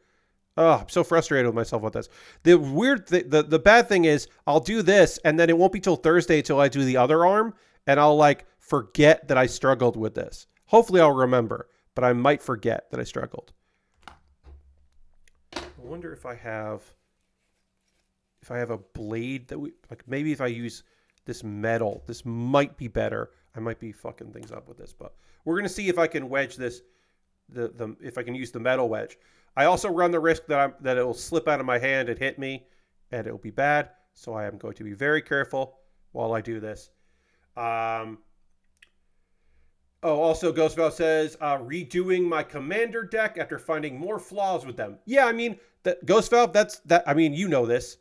Oh, I'm so frustrated with myself with this. The weird the bad thing is I'll do this and then it won't be till Thursday till I do the other arm, and I'll like forget that I struggled with this. Hopefully I'll remember, but I might forget that I struggled. I wonder if I have a blade that maybe if I use this metal, this might be better. I might be fucking things up with this, but we're gonna see if I can wedge this, if I can use the metal wedge. I also run the risk that it will slip out of my hand and hit me, and it will be bad. So I am going to be very careful while I do this. Also, Ghostval says, redoing my commander deck after finding more flaws with them. Yeah, I mean, Ghostval, I mean, you know this,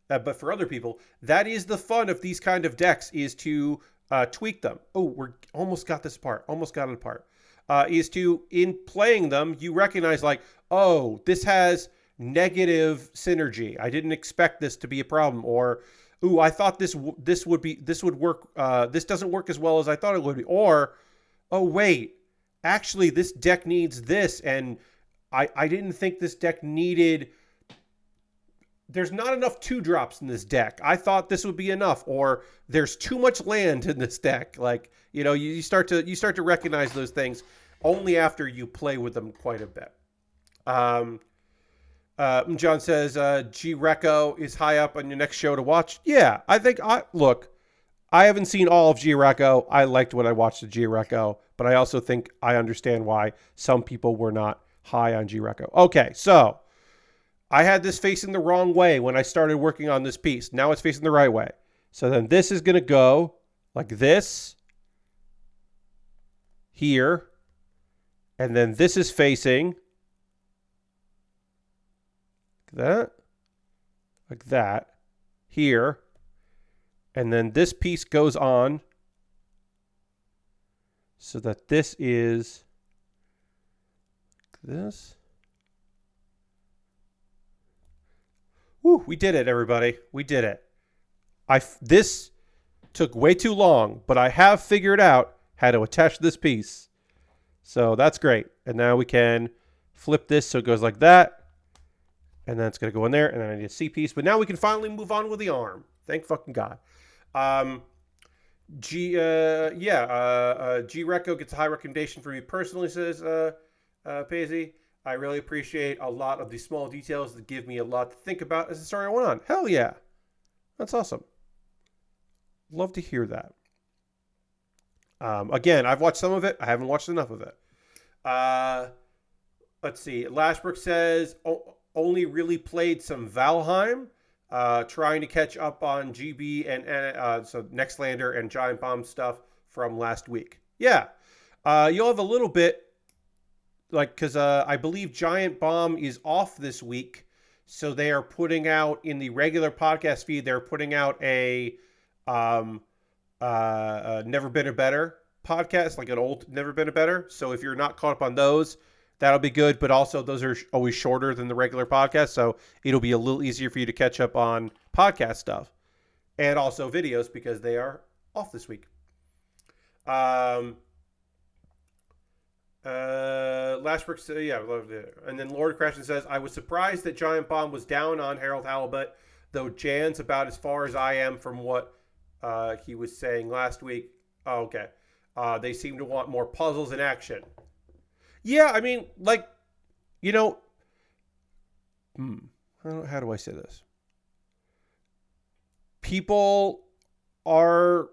but for other people, that is the fun of these kind of decks, is to tweak them. Oh, we're almost got this apart. Almost got it apart. Is to, in playing them, you recognize like, oh, this has negative synergy. I didn't expect this to be a problem. Or, ooh, I thought this would work. This doesn't work as well as I thought it would be. Or, oh wait, actually this deck needs this, and I didn't think this deck needed. There's not enough 2-drops in this deck. I thought this would be enough, or there's too much land in this deck. Like, you know, you start to recognize those things only after you play with them quite a bit. John says, G-Reco is high up on your next show to watch. Yeah, I think I haven't seen all of G-Reco. I liked what I watched of G-Reco, but I also think I understand why some people were not high on G-Reco. Okay, so I had this facing the wrong way when I started working on this piece. Now it's facing the right way. So then this is going to go like this here. And then this is facing like that here. And then this piece goes on so that this is this. Woo, we did it, everybody. We did it. This took way too long, but I have figured out how to attach this piece. So that's great. And now we can flip this so it goes like that. And then it's going to go in there. And then I need a C piece. But now we can finally move on with the arm. Thank fucking God. G-Reco gets a high recommendation for me personally, says Paisley. I really appreciate a lot of the small details that give me a lot to think about as the story went on. Hell yeah. That's awesome. Love to hear that. Again, I've watched some of it. I haven't watched enough of it. Let's see. Lashbrook says, only really played some Valheim. Trying to catch up on GB and so Nextlander and Giant Bomb stuff from last week. Yeah. You'll have a little bit, like, because I believe Giant Bomb is off this week, so they are putting out in the regular podcast feed. They're putting out a Never Been a Better podcast, like an old Never Been a Better. So if you're not caught up on those, that'll be good. But also, those are always shorter than the regular podcast, so it'll be a little easier for you to catch up on podcast stuff and also videos because they are off this week. Lashbrook says, yeah, and then Lord Crashin says, I was surprised that Giant Bomb was down on Harold Halibut, though Jan's about as far as I am from what he was saying last week. Oh, okay. They seem to want more puzzles and action. Yeah, I mean, like, you know, how do I say this? People are,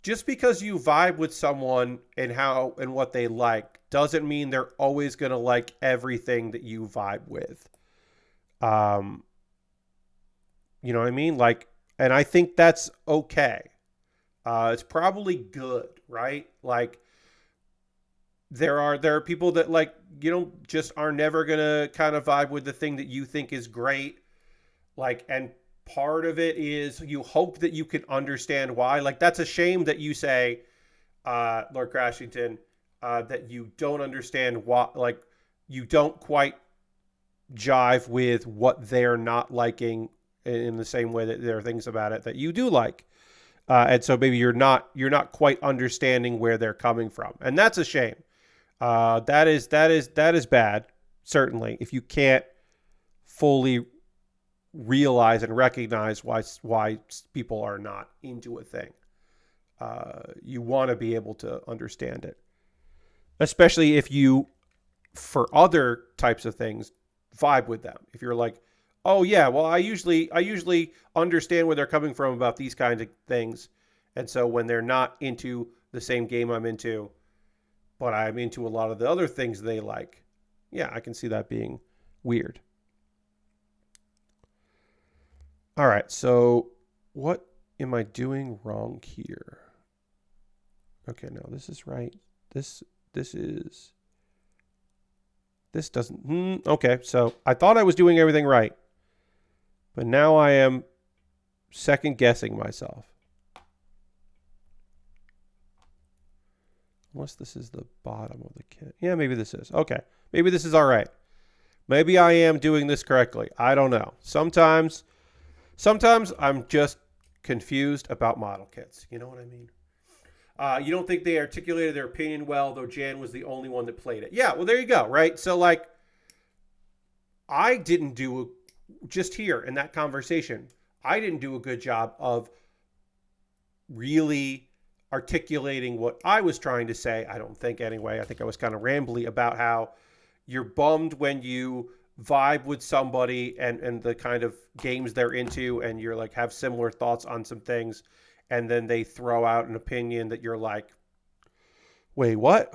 just because you vibe with someone and how and what they like doesn't mean they're always going to like everything that you vibe with. You know what I mean? Like, and I think that's okay. It's probably good, right? Like, there are people that like just are never gonna kind of vibe with the thing that you think is great. Like, and part of it is you hope that you can understand why. Like, that's a shame that you say, Lord Crashington, that you don't understand why. Like, you don't quite jive with what they're not liking in the same way that there are things about it that you do like. And so maybe you're not quite understanding where they're coming from, and that's a shame. That is bad. Certainly, if you can't fully realize and recognize why people are not into a thing, you want to be able to understand it, especially if you, for other types of things, vibe with them. If you're like, oh yeah, well I usually understand where they're coming from about these kinds of things, and so when they're not into the same game I'm into, but I'm into a lot of the other things they like, yeah, I can see that being weird. All right, so what am I doing wrong here? Okay, no, this is right. This this is this doesn't. Okay, so I thought I was doing everything right, but now I am second guessing myself. Unless this is the bottom of the kit. Yeah, maybe this is. Okay, maybe this is all right. Maybe I am doing this correctly. I don't know. Sometimes I'm just confused about model kits. You know what I mean? You don't think they articulated their opinion well, though Jan was the only one that played it. Yeah, well, there you go, right? So, like, I didn't do, just here in that conversation, I didn't do a good job of really articulating what I was trying to say. I don't think, anyway. I think I was kind of rambly about how you're bummed when you vibe with somebody and the kind of games they're into, and you're like have similar thoughts on some things, and then they throw out an opinion that you're like, wait, what?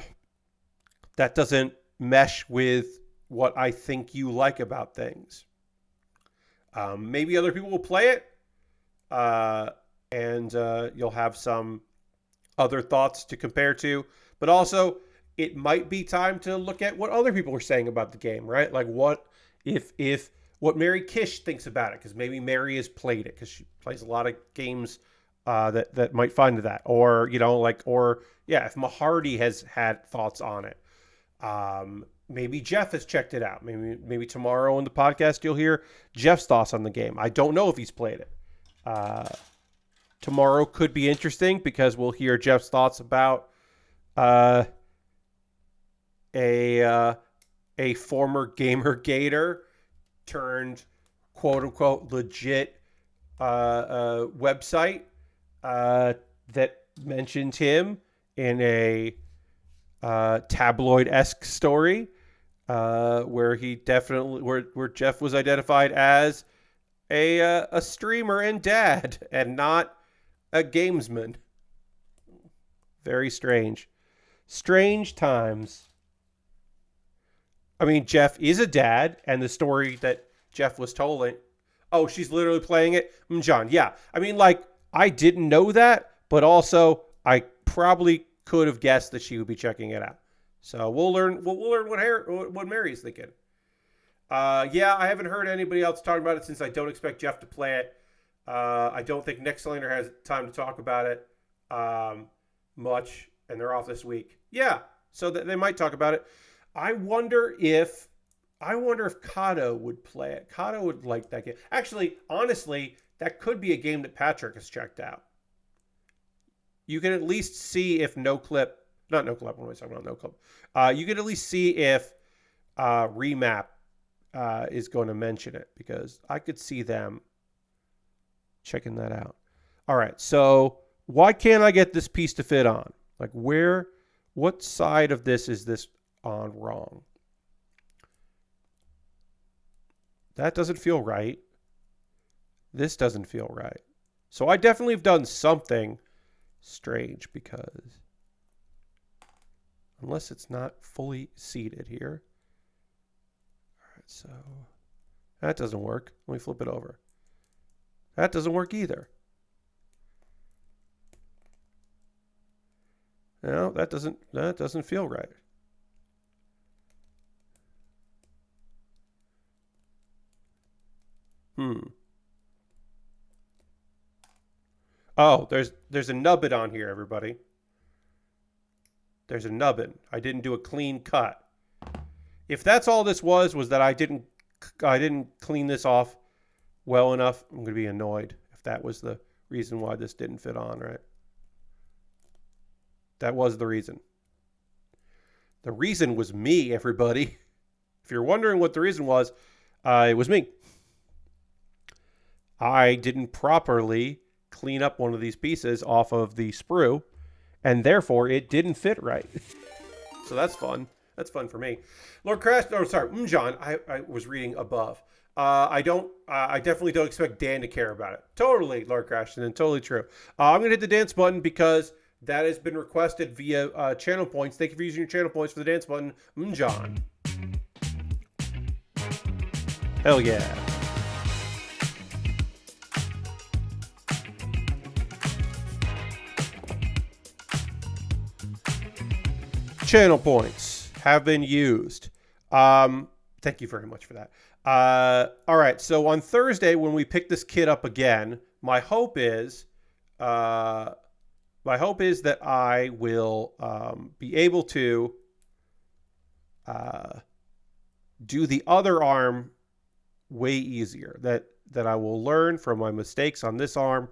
That doesn't mesh with what I think you like about things. Maybe other people will play it, uh, and you'll have some other thoughts to compare to, but also it might be time to look at what other people are saying about the game, right? Like, what if what Mary Kish thinks about it, because maybe Mary has played it because she plays a lot of games that might find that, or or yeah, if Mahardy has had thoughts on it. Maybe Jeff has checked it out. Maybe tomorrow on the podcast you'll hear Jeff's thoughts on the game. I don't know if he's played it. Tomorrow could be interesting because we'll hear Jeff's thoughts about a former gamer gator turned quote unquote legit website that mentioned him in a tabloid-esque story where he definitely where Jeff was identified as a streamer and dad and not a gamesman. Very strange. Strange times. I mean, Jeff is a dad, and the story that Jeff was told, oh, she's literally playing it? John, yeah. I mean, like, I didn't know that, but also I probably could have guessed that she would be checking it out. So we'll learn what Mary's thinking. Yeah, I haven't heard anybody else talking about it since I don't expect Jeff to play it. I don't think Nextlander has time to talk about it much, and they're off this week. Yeah, so they might talk about it. I wonder if Kato would play it. Kato would like that game. Actually, honestly, that could be a game that Patrick has checked out. You can at least see if NoClip, not NoClip, what am I talking about? NoClip. You can at least see if Remap is going to mention it, because I could see them checking that out. All right, so why can't I get this piece to fit on? Like, what side of this is this on wrong? That doesn't feel right. This doesn't feel right. So I definitely have done something strange, because unless it's not fully seated here. All right, so that doesn't work. Let me flip it over. That doesn't work either. No, that doesn't feel right. Oh, there's a nubbin on here, everybody. There's a nubbin. I didn't do a clean cut. If that's all this was that I didn't clean this off well enough, I'm going to be annoyed if that was the reason why this didn't fit on, right? That was the reason. The reason was me, everybody. If you're wondering what the reason was, it was me. I didn't properly clean up one of these pieces off of the sprue, and therefore it didn't fit right. So that's fun. That's fun for me. Lord Crash, oh, sorry, John, I was reading above. I definitely don't expect Dan to care about it. Totally, Lord Crash, and totally true. I'm going to hit the dance button because that has been requested via channel points. Thank you for using your channel points for the dance button, John. Hell yeah. Channel points have been used. Thank you very much for that. All right. So on Thursday, when we pick this kid up again, my hope is that I will be able to do the other arm way easier. That I will learn from my mistakes on this arm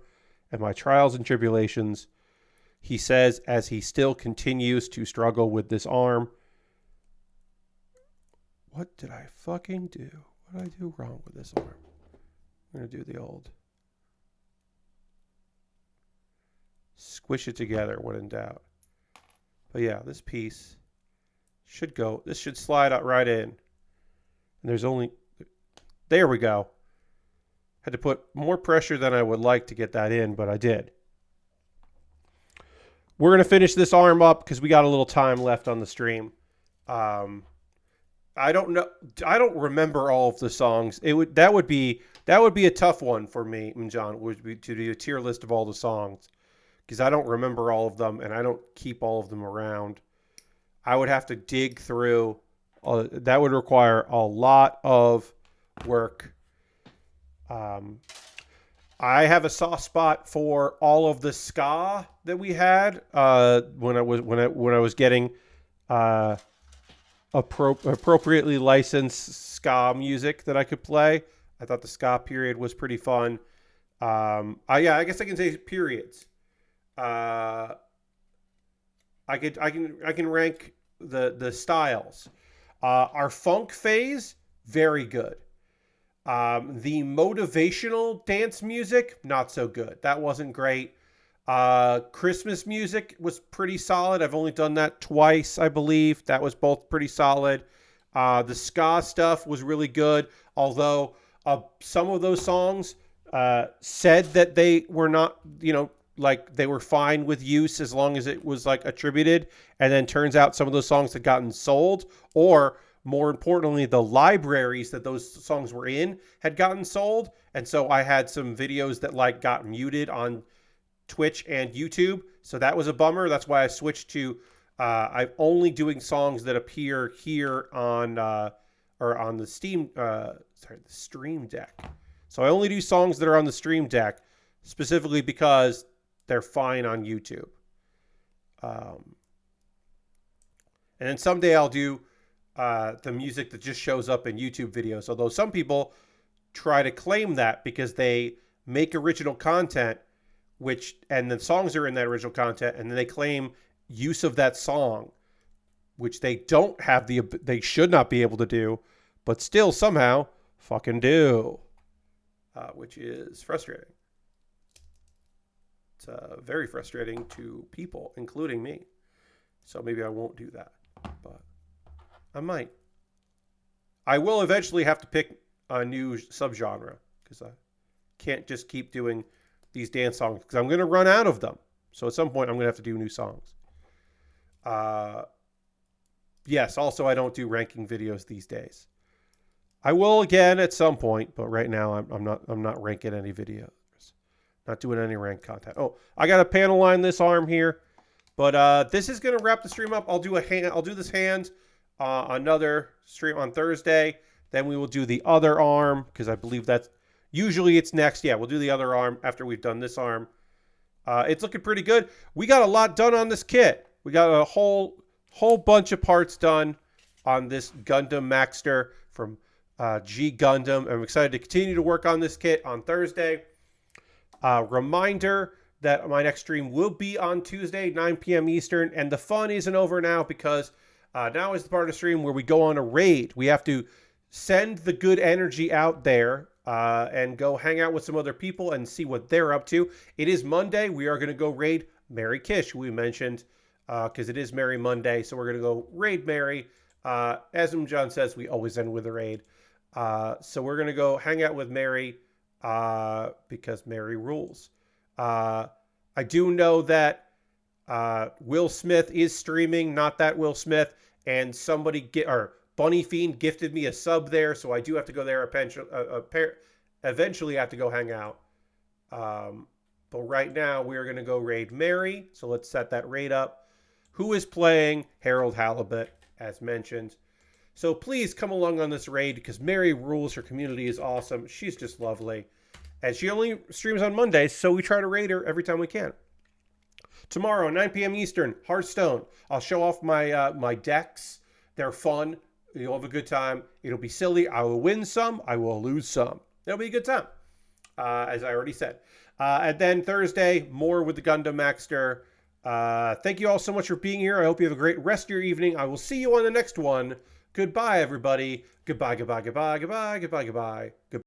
and my trials and tribulations. He says, as he still continues to struggle with this arm. What did I fucking do? What did I do wrong with this arm? I'm going to do the old squish it together when in doubt. But yeah, this piece should go. This should slide out right in. And there's only... There we go. Had to put more pressure than I would like to get that in, but I did. We're going to finish this arm up because we got a little time left on the stream. I don't know. I don't remember all of the songs. That would be a tough one for me, John, would be to do a tier list of all the songs because I don't remember all of them and I don't keep all of them around. I would have to dig through. That would require a lot of work. I have a soft spot for all of the ska that we had when I was getting appropriately licensed ska music that I could play. I thought the ska period was pretty fun. I guess I can say periods. I can rank the styles. Our funk phase, very good. The motivational dance music, not so good. That wasn't great. Christmas music was pretty solid. I've only done that twice, I believe. That was both pretty solid. The ska stuff was really good, although some of those songs said that they were not, like they were fine with use as long as it was like attributed, and then turns out some of those songs had gotten sold, or more importantly, the libraries that those songs were in had gotten sold. And so I had some videos that like got muted on Twitch and YouTube. So that was a bummer. That's why I switched to, I'm only doing songs that appear here on, or on the the Stream Deck. So I only do songs that are on the Stream Deck specifically because they're fine on YouTube. And then someday I'll do the music that just shows up in YouTube videos. Although some people try to claim that because they make original content, and the songs are in that original content, and then they claim use of that song, which they don't have they should not be able to do, but still somehow fucking do, which is frustrating. It's very frustrating to people, including me. So maybe I won't do that, but I might. I will eventually have to pick a new subgenre because I can't just keep doing these dance songs because I'm going to run out of them. So at some point I'm going to have to do new songs. Yes, also I don't do ranking videos these days. I will again at some point, but right now I'm not ranking any videos. Not doing any ranked content. Oh, I got to panel line this arm here. But this is going to wrap the stream up. I'll do this hand another stream on Thursday. Then we will do the other arm because I believe that's usually it's next. Yeah, we'll do the other arm after we've done this arm. It's looking pretty good. We got a lot done on this kit. We got a whole bunch of parts done on this Gundam Maxter from G Gundam. I'm excited to continue to work on this kit on Thursday. Reminder that my next stream will be on Tuesday, 9 p.m. Eastern. And the fun isn't over now because now is the part of the stream where we go on a raid. We have to send the good energy out there and go hang out with some other people and see what they're up to. It is Monday. We are going to go raid Mary Kish, we mentioned, because it is Merry Monday. So we're going to go raid Mary. As John says, we always end with a raid. So we're going to go hang out with Mary because Mary rules. I do know that Will Smith is streaming, not that Will Smith, and Bunny Fiend gifted me a sub there, so I do have to go there eventually have to go hang out. But right now we are going to go raid Mary, so let's set that raid up. Who is playing? Harold Halibut, as mentioned. So please come along on this raid because Mary rules. Her community is awesome. She's just lovely. And she only streams on Mondays, so we try to raid her every time we can. Tomorrow, 9 p.m. Eastern, Hearthstone. I'll show off my decks. They're fun. You'll have a good time. It'll be silly. I will win some. I will lose some. It'll be a good time, as I already said. And then Thursday, more with the Gundam Maxter. Thank you all so much for being here. I hope you have a great rest of your evening. I will see you on the next one. Goodbye, everybody. Goodbye, goodbye, goodbye, goodbye, goodbye, goodbye.